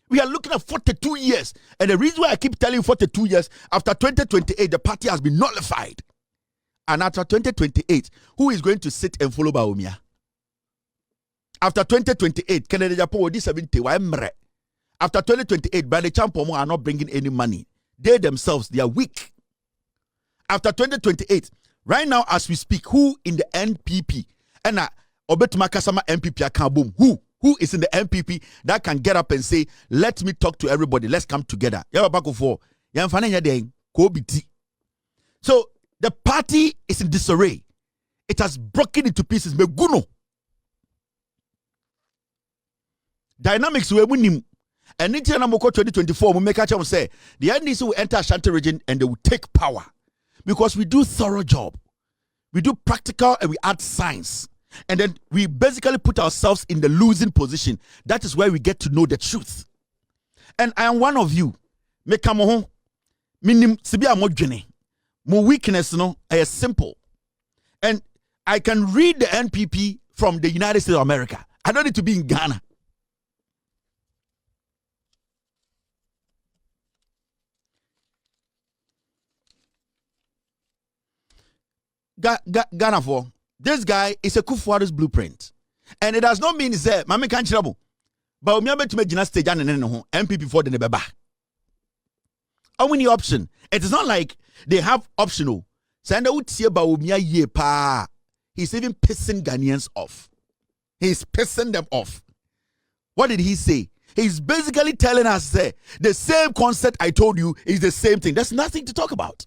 We are looking at 42 years. And the reason why I keep telling you 42 years, after 2028, the party has been nullified. And after 2028, who is going to sit and follow Bawumia? After 2028, Kennedy Agyapong will 70. After 2028, Bawumia Campaign are not bringing any money. They themselves, they are weak. After 2028, right now as we speak, who in the NPP? And Obetuma NPP account boom. Who is in the NPP that can get up and say, let me talk to everybody, let's come together. So the party is in disarray. It has broken into pieces. Meguno. Dynamics we win. And in 2024, we make a chance say the NDC will enter Ashanti region and they will take power. Because we do thorough job. We do practical and we add science. And then we basically put ourselves in the losing position. That is where we get to know the truth. And I am one of you. Me kamoho. Minim sibia modwene. My weakness no is simple. And I can read the NPP from the United States of America. I don't need to be in Ghana. Ghana for this guy is a Akufo Addo's blueprint. And it does not mean say mama can't trouble. But we are to make Gina stage and MPP for the nebeba. How many option? It is not like they have optional. Sanda utie Bawumia ye pa. He's even pissing Ghanaians off. He's pissing them off. What did he say? He's basically telling us that the same concept I told you is the same thing. There's nothing to talk about.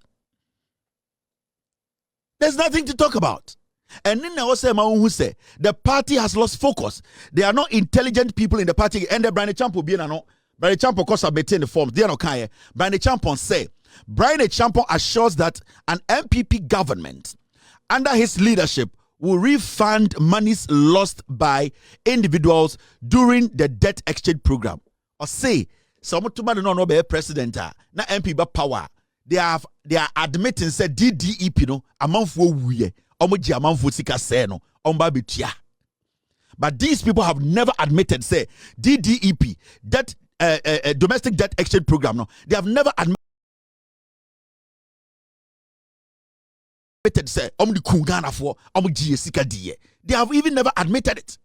There's nothing to talk about. And then also who say the party has lost focus. There are not intelligent people in the party. And the Brian Champo be no. Brian Champo cause submitting the forms. They are not kind. Brian Champo say Brian Champo assures that an MPP government under his leadership will refund monies lost by individuals during the debt exchange program. Or say some no be president na MPP power. They are admitting say DDEP no amanfo wuye. But these people have never admitted, say, DDEP, that domestic debt exchange program, no, they have never admitted, say, they have even never admitted it.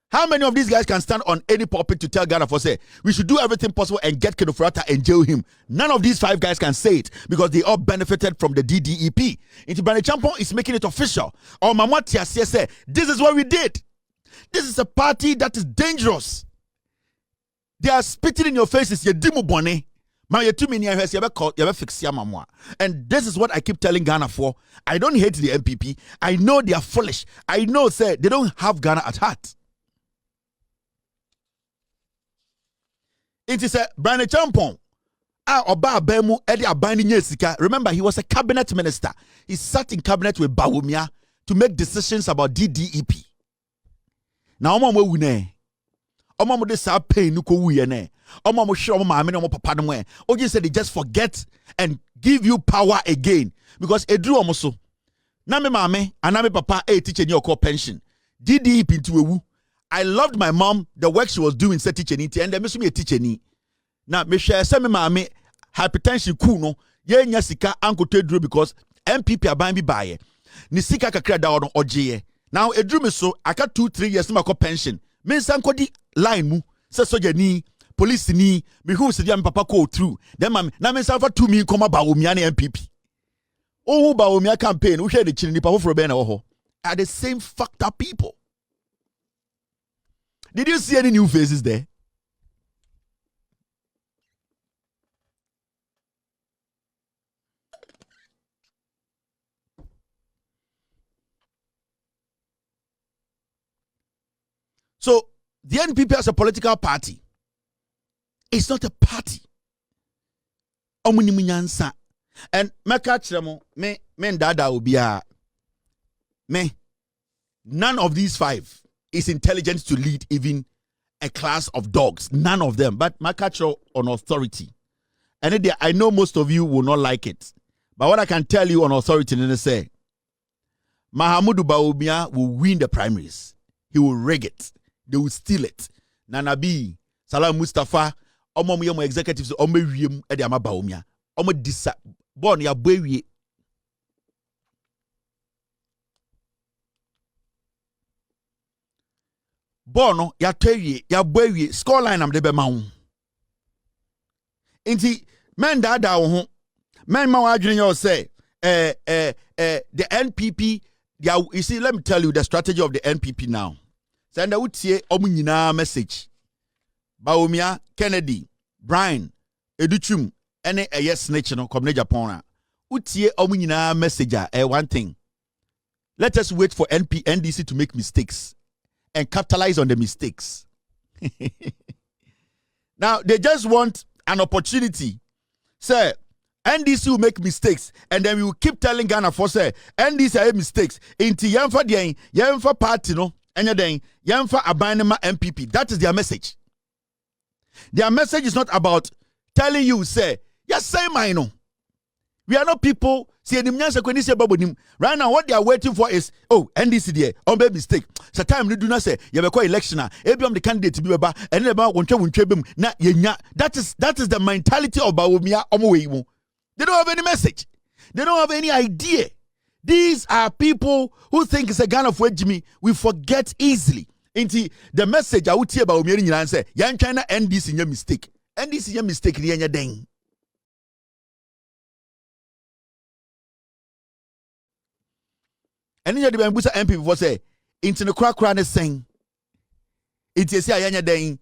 How many of these guys can stand on any pulpit to tell Ghana for say we should do everything possible and get Ken Ofori Atta and jail him? None of these 5 guys can say it because they all benefited from the DDEP. Into Brian Champo is making it official. Or Mama Tiasie say this is what we did. This is a party that is dangerous. They are spitting in your faces. You dimu bone. And this is what I keep telling Ghana for. I don't hate the MPP. I know they are foolish. I know say they don't have Ghana at heart. It is a Brian Champon. Remember, he was a cabinet minister. He sat in cabinet with Bawumia to make decisions about DDEP. Now, Oji said they just forget and give you power again because Edru Omoso. Name mame and name papa teaching your core pension. DDEP into ewu. I loved my mom, the work she was doing, said teaching it, and they miss me a teacher. Now, me share some mame hypertension cool no, ye nyasika uncle Tedru because MPP are buying me buy. Nisika kakra da on oje. Now, a dream is so I got 2-3 years to pension. Means I'm di line mu, say soja ni, police ni, me who said yam papa go through. Then mam, na means for 2 million come Bawumia MPP. Oh, Bawumia campaign, who share the children, Papa for Ben Oho, are the same fucked up people. Did you see any new faces there? So, the NPP as a political party, it's not a party. And me catch them, me dada will be a me None of these 5 is intelligent to lead even a class of dogs. None of them. But my catcher on authority. And I know most of you will not like it. But what I can tell you on authority, and say, Mahamadu Bawumia will win the primaries. He will rig it. They will steal it. Nanabi, Salam Mustafa, Omo executives, Omo Wiem, Ediama Bawumia, Omo Disa, Bon ya Bwewi. Bono ya Tewi, ya Bwewi, scoreline am debe maun. Inti, men dada ho, men ma wadwene yo say, the NPP, you see, let me tell you the strategy of the NPP now. Send a utie omunyina message. Bawumia, Kennedy, Brian, Educhum, ene yes snitch no Kwabena Agyapong. Utie omunyina message one thing. Let us wait for NDC to make mistakes and capitalize on the mistakes. Now they just want an opportunity. Say NDC will make mistakes, and then we will keep telling Ghana for say NDC have mistakes. Inti Yemfa party no, and then Yemfa Abanema MPP. That is their message. Their message is not about telling you say yes, say mine. We are not people. See, right now, what they are waiting for is, oh, NDC there, on baby mistake. So time we do not say you have a election. Every the candidate to be about, and about one na yenya. That is the mentality of Bawumia. They don't have any message. They don't have any idea. These are people who think it's a gun of Jimmy. We forget easily. Into the message I would hear about me and say, Yan China NDC in your mistake. NDC your mistake in your dang. And you the Bambusa MP before say, into the crack is saying, it is a yanya dang.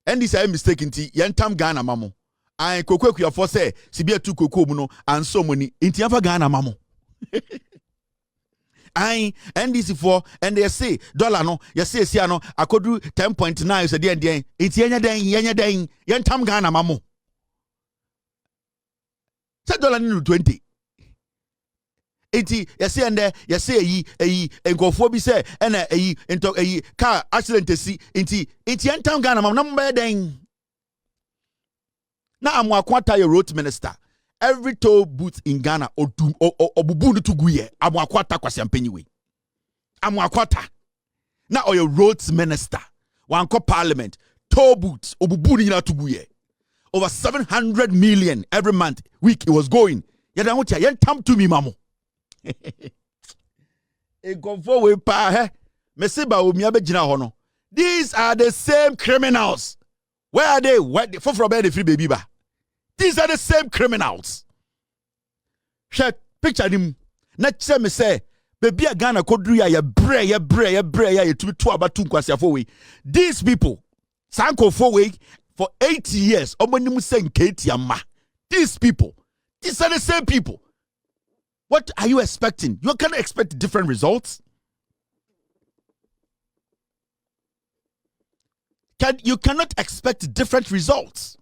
NDC mistake into Yantam Ghana mamo. I Kweku ya for say Sibia tu Kokomuno and so many Intiafa Ghana mamo. I NDC for and they say dollar no, you say siano, I could do 10.9 so the it's yanya dang, Yantam Ghana mamo. Say dollar no 20. Eti you say and there you say enkofo bi say and into car accident si enti Yantam Ghana mamo number dang. Now I'm Kwaku your road minister. Every toll booth in Ghana obubu to guye. I'm Kwaku kwasiampenyiwe. I'm Kwaku. Now your roads minister. Wanko parliament. Toll booths obubu ni to guye. Over 700 million every month week it was going. Yada wutia yen tam to me mamo. E gonfo we pa he. Mese Bawumia begyina ho no. These are the same criminals. Where are they? Where they for the free baby ba? These are the same criminals. Shut picture him. Not say me say, baby a Ghana kodru ya bre ya to be 2 about 2 kwasi afo. These people, sanko for 80 years. Omonimu saying Kate Yama. These people, these are the same people. What are you expecting? You cannot expect different results. You cannot expect different results.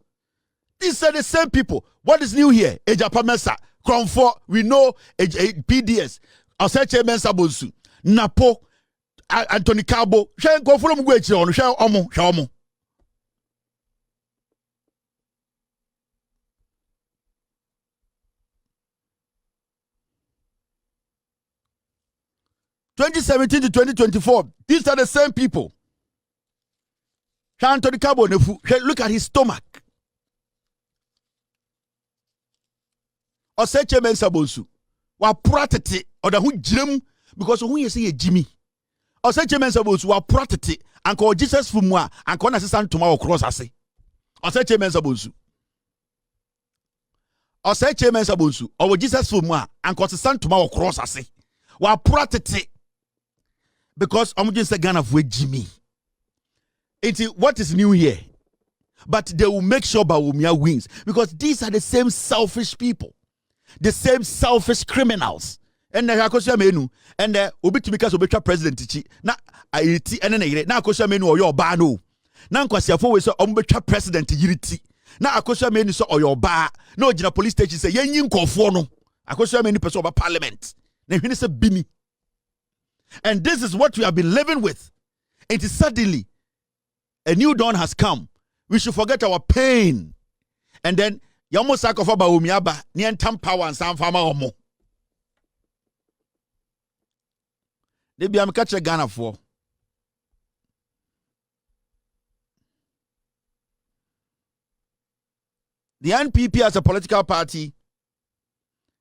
These are the same people. What is new here? Ejapamesa, Comfort, we know PDS, Asante Bediatuo, NAPO, Anthony Cabo. Shall go for them? Shall omo. 2017 to 2024. These are the same people. Anthony Cabo, look at his stomach. Otchere Bediatuo. Wa pratete or the who jim because who you say Jimmy. Otchere Bediatuo wa pratete and call Jesus for moi and call assistant tomorrow cross ase. Otchere Bediatuo. Otchere Bediatuo or Jesus for moi and call assistant tomorrow cross ase. Wa pratete because I'm just a gun of way Jimmy. What is new here? But they will make sure Bawumia wins because these are the same selfish people. The same selfish criminals. And the Akosha menu and the Obitumika Obetra president na iti and then na Akosha menu or your bar no. Na Kwasia for so Obetra president yiriti. Na Akosha menu so or your bar. No Jina police station say yen kofo no. Akosha menu person of parliament. Na hwene se bini. And this is what we have been living with. It is suddenly a new dawn has come. We should forget our pain. And then Yamo Akufo Bawumia ba ni entam power and some farmer omo. They be am catch Ghana for. The NPP as a political party,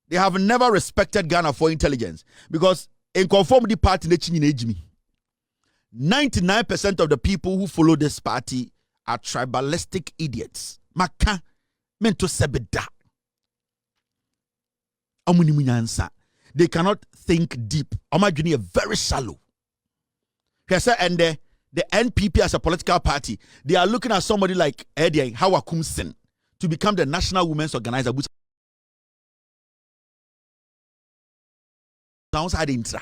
they have never respected Ghana for intelligence because in conformity party 99% of the people who follow this party are tribalistic idiots. Maka mento sebeda. They cannot think deep. Amajuni are very shallow. And the NPP as a political party, they are looking at somebody like Eddie Hawakumsen to become the national women's organizer. Sounds had intra.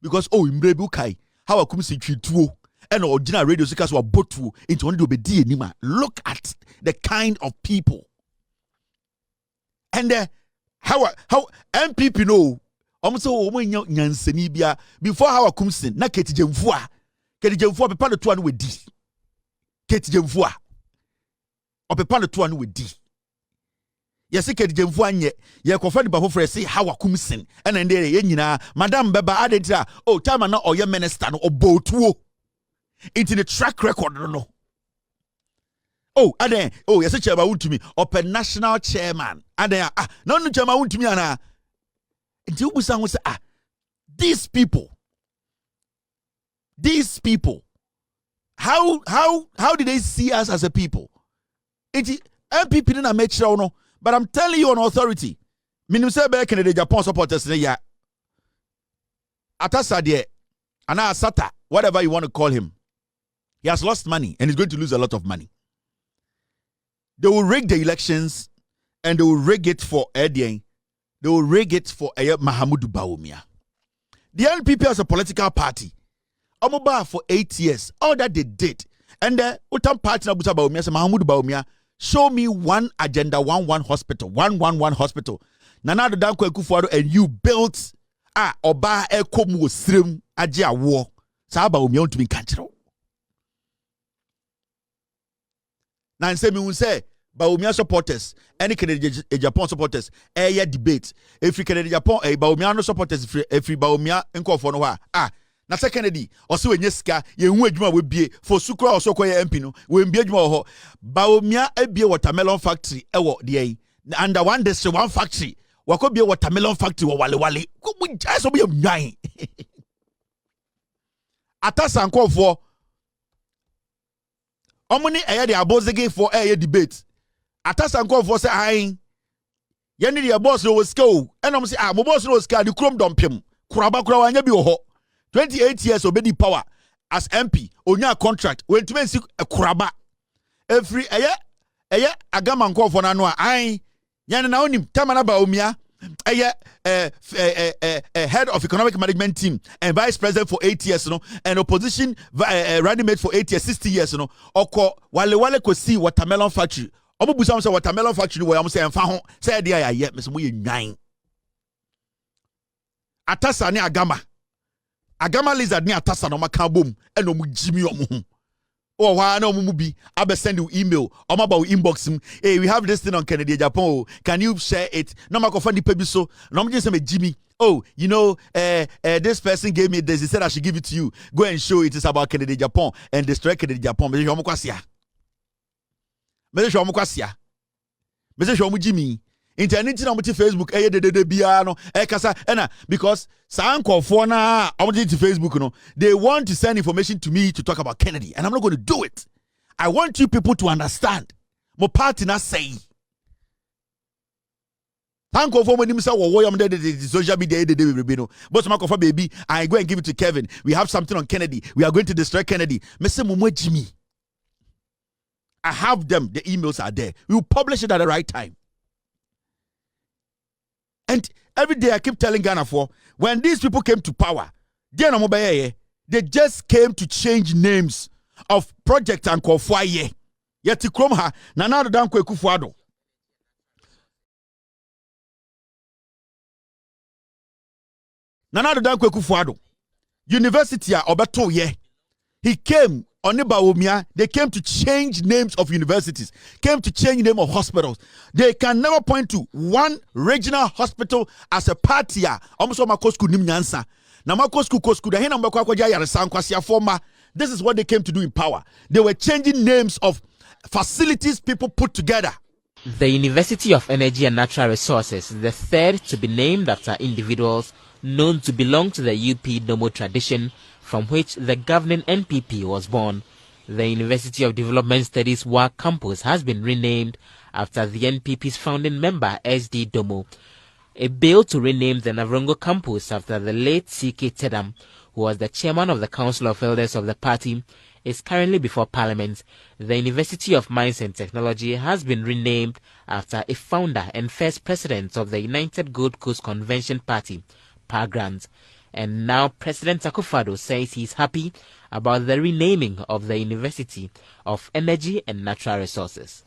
Because Imbrebu Kai, Hawakumsen Chituo, and original radio seekers were botu into one obedi anima. Look at the kind of people. And how MPP know almost nyanseni bia before Hawakumsen na Kennedy Agyapong pepa the two anu we di. Kennedy Agyapong opepa the two anu we di. Yesi Kennedy Agyapong anye ye kofa ni bafo frɛ say Hawakumsen and ndere ye nyina madam beba adetira time na oye minister no obotuo into the track record no. Yes, chairman want to me open national chairman. No chairman want to me ana. Until Ubusan will say, these people, how did they see us as a people? It MPP didn't make sure no, but I'm telling you on authority. Minimum say be Kennedy Agyapong supporters ya. Atasadie, ana Asata, whatever you want to call him. He has lost money and he's going to lose a lot of money. They will rig the elections and they will rig it for Eddie. They will rig it for Mahamadu Bawumia. The NPP as a political party, Omoba for 8 years, all that they did. And the Utam party na Busa Bawumia, Mahamadu Bawumia, show me one agenda, 1-1 hospital, 1-1-1 hospital. Nana the Danko Akufo Addo and you built Oba Ekomu Srim Ajia War. Sa Bawumia want to be cancer. Now say me will say Bawumia supporters, any Kennedy Agyapong supporters, debate. If you Kennedy Agyapong, Bawumia no supporters, if you Bawumia enko for no na say Kennedy, also when yeska, ye hu adwuma we bie for sukura also koye MP no, we bie adwuma ho. Bawumia bie watermelon factory ewo de under one district one factory. Wako bie watermelon factory wo wale. Ko so be nwan. Atasa enko for omuni the abozege for debate. Atasa nko for say ayin ye ni the boss no was go and say mo boss no was ka the chrome dompem kuraba wanya bi ho 28 years obedi power as MP onya contract when to mensi kuraba every agama nko for na no ayin yan na onim tamana Bawumia head of economic management team and vice president for 8 years and opposition running mate for 8 years 60 years oko wale ko see watermelon factory obubusa say watermelon factory wo am say emfa ho say dey aye me so mo ye nwan atasa ne agama lizard ne atasa no maka bom e no mu jimi omo ho oh why no mu bi abe send you email or about inbox him hey we have this thing on Kennedy Agyapong can you share it no ma ko fa di pebi so no just say Jimmy you know this person gave me this, he said I should give it to you, go and show it is about Kennedy Agyapong and destroy Kennedy Agyapong me show mo kwasia Jimmy internet na mo ti Facebook de bia no kasa na because sanko for na on ti Facebook no they want to send information to me to talk about Kennedy and I'm not going to do it. I want you people to understand mo party na say sanko for when say wo yam the social media de no but sanko for baby I go and give it to Kevin, we have something on Kennedy, we are going to destroy Kennedy me say mo Jimmy I have them, the emails are there, we will publish it at the right time. And every day I keep telling Ghana for when these people came to power, they just came to change names of projects and Kofuaye. Yet Kromha, Nana Dan Kweku Addo. Nana Dan Kweku Addo. university obeto ye. He came on the Bawumia. They came to change names of universities, came to change name of hospitals. They can never point to one regional hospital as a party. Almost makosku nimnyansa. Na makosku kosku da hena mbakwa kwa jaya resankwasi former. This is what they came to do in power. They were changing names of facilities people put together. The University of Energy and Natural Resources is the third to be named after individuals known to belong to the UP Domo tradition, from which the governing NPP was born. The University of Development Studies WA campus has been renamed after the NPP's founding member SD Domo. A bill to rename the Navrongo campus after the late CK Tedam, who was the chairman of the Council of Elders of the party, is currently before Parliament. The University of Mines and Technology has been renamed after a founder and first president of the United Gold Coast Convention Party, Pargrant. And now President Akufo Addo says he's happy about the renaming of the University of Energy and Natural Resources.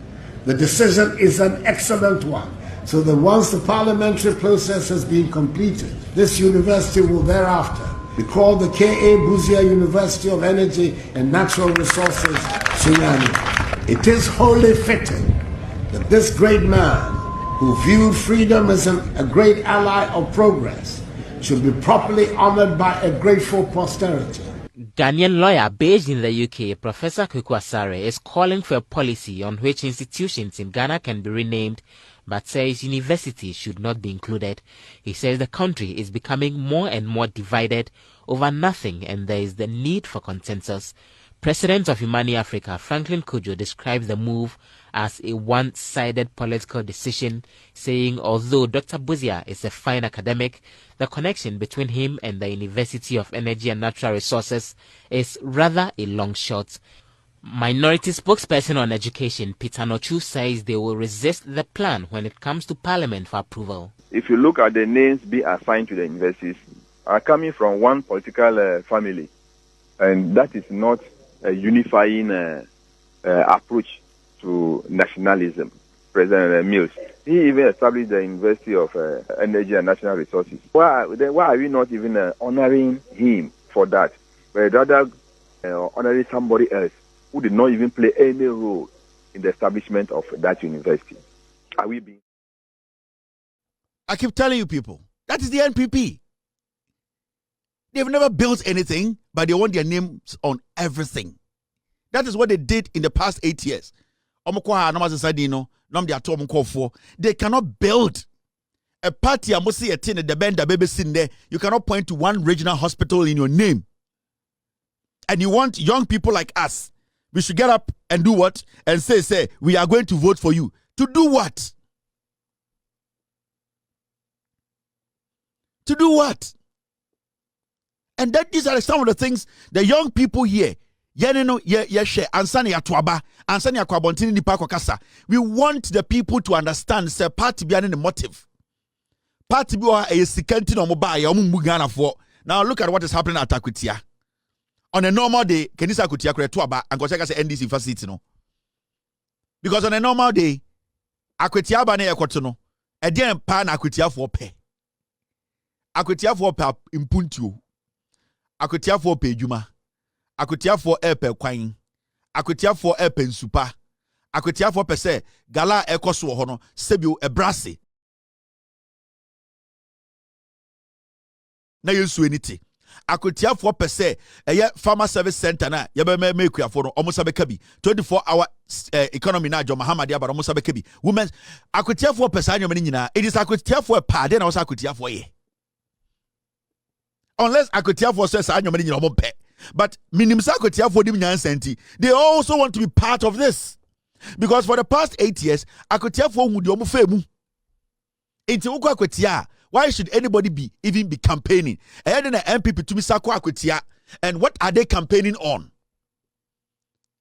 The decision is an excellent one, so that once the parliamentary process has been completed, this university will thereafter be called the K.A. Buzia University of Energy and Natural Resources, Sunyani. It is wholly fitting that this great man, who viewed freedom as a great ally of progress, should be properly honored by a grateful posterity. Ghanaian lawyer based in the UK, Professor Kweku Asare, is calling for a policy on which institutions in Ghana can be renamed, but says universities should not be included. He says the country is becoming more and more divided over nothing, and there is the need for consensus. President of Imani Africa, Franklin Kojo, described the move as a one-sided political decision, saying although Dr. Buzia is a fine academic, the connection between him and the University of Energy and Natural Resources is rather a long shot. Minority spokesperson on education, Peter Nochu, says they will resist the plan when it comes to Parliament for approval. If you look at the names being assigned to the universities, are coming from one political family, and that is not a unifying approach to nationalism. President Mills, he even established the University of Energy and Natural Resources. Why are we not even honoring him for that, but rather honoring somebody else who did not even play any role in the establishment of that university? Are we being? I keep telling you people, that is the NPP. They've never built anything, but they want their names on everything. That is what they did in the past 8 years. They cannot build a party. You cannot point to one regional hospital in your name. And you want young people like us, we should get up and do what? And say, we are going to vote for you. To do what? To do what? And that these are some of the things the young people here. We want the people to understand say party behind the motive. Party now look at what is happening at Akwetia. On a normal day, Kenisa Akwetia kure tuaba and go check us NDC facility no. Because on a normal day, Akwetia ba na yekoto no, e dey pa na Akwetia for pe. Akwetia for pe impuntuo. Akwetia for pe adwuma. Akwetia for epe kwan. Akwetia for epe nsupa. Akwetia for pese gala ekoso ho no sebio ebrase. Na yensu eniti. Akwetia for pese eye farmer service center na yebe mekua for no omusa beka bi 24-hour economy na jo Mahamadu Bawumia omusa beka bi. Women akwetia for pese anyom ni nyina. It is akwetia for pade na osa akwetia for ye. Unless akwetia for says anyom ni nyina ompe. But they also want to be part of this. Because for the past 8 years, why should anybody even be campaigning? And what are they campaigning on?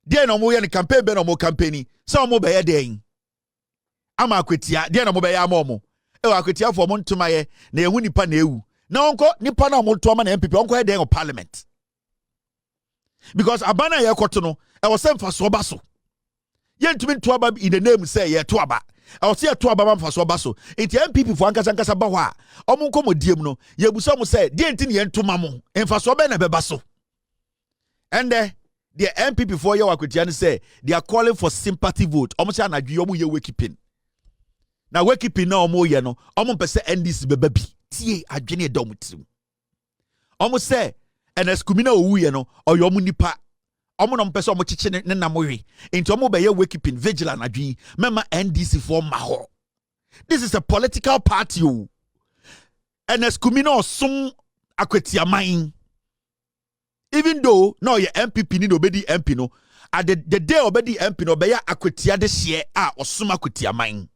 They no more campaign be no more campaigning. So mo be dey. Ama akwetia, they no mo be ya mo. E akwetia for mo ntomaye na ehu nipa na ewu. Na onko nipa na mo to ma na MPP onko e dey parliament. Because abana ye koto no e wo sem fa so ba so ye ntumi to aba in the name say ye to aba I see a to abama for so baso. Enti MPP for ankasa ba ho a. Omo nkomo diem no. Ye buso mo say, "Die enti ne yentoma mo. Emfa so be na beba so." And the MPP for your Akwetia say they are calling for sympathy vote. Omo say anadwi omo ye wakeeping. Na wakeeping na omo ye no. Omo pese NDC beba bi. Tie adwene edom tirim. Omo say eneskumina owu ye no oyo omo nipa. Omo no pese omo chiche ne namowe. Enti omo be ye wakeeping vigilant adwi. Mema NDC for maho. This is a political party o. Eneskumina osum Akwetia main. Even though no your MPP ni obedi MP no at the day obedi MP no be ya Akwetia de share osuma Akwetia man.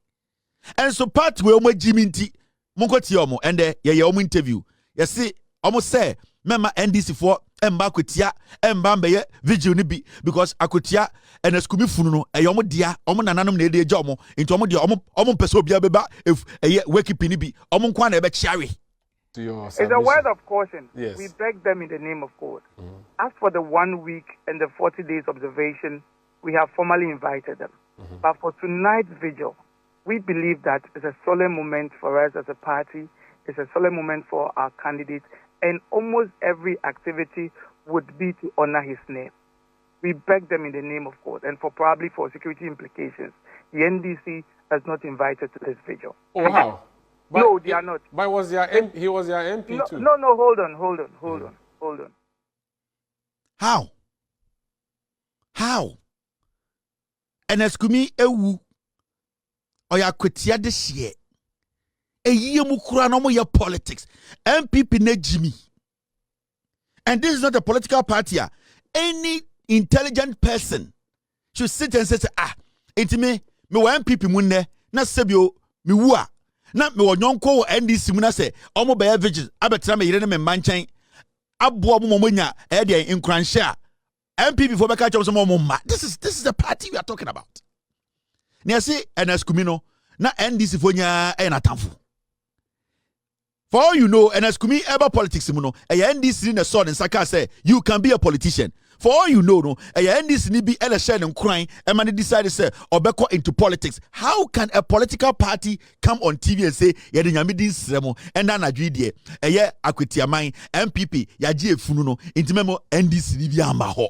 And so part we omo jiminti munkoti omo and ye omo interview. You see omo say member NDC for emba Akwetia emba be ye vigil ni bi because Akwetia and eskumi funu no e omo dia omo nananom na ede eja omo into omo dia omo pese obi abeba if e wake up ni bi omo nkwa na e be chiare. It's a word of caution. Yes. We beg them in the name of God. As for the 1 week and the 40 days observation, we have formally invited them. But for tonight's vigil, we believe that it's a solemn moment for us as a party. It's a solemn moment for our candidates. And almost every activity would be to honor his name. We beg them in the name of God. And probably for security implications, the NDC has not invited to this vigil. Oh, wow. But no, they are not. But he was your MP too. No, hold on. How? Eneskumi ewu oya Akwetia de shie. Eyi mu kura no mo ye politics. MPP ne Jimmy. And this is not a political party. Any intelligent person should sit and say, enti me wa MPP mu ne na sebio me wu a na me wonyonko NDC mu na se omo be vigil abetra me yire ne me manchen abo omo monya e de nkranhye a MPP for beka chom so mo ma. This is the party we are talking about. Na say NSKumi no na NDC for nya e na tamfo. For all you know, NSKumi ever politics mu no e NDC na sword and saka say you can be a politician. For all you know, no, NDC ni be election and crying, and man decided say obeko into politics. How can a political party come on TV and say ya de nyame din sremo and na adwidie eye Akwetia man MPP ya ji efunu no intimemo NDC ni bi amba ho.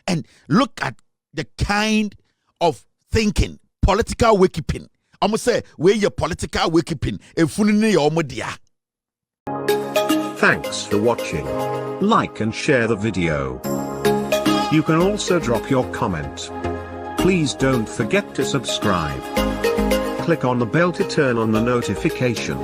And look at the kind of thinking, political wakekeeping. Almost say where your political wakekeeping efunu ni ya omodia. Thanks for watching. Like and share the video. You can also drop your comment. Please don't forget to subscribe. Click on the bell to turn on the notification.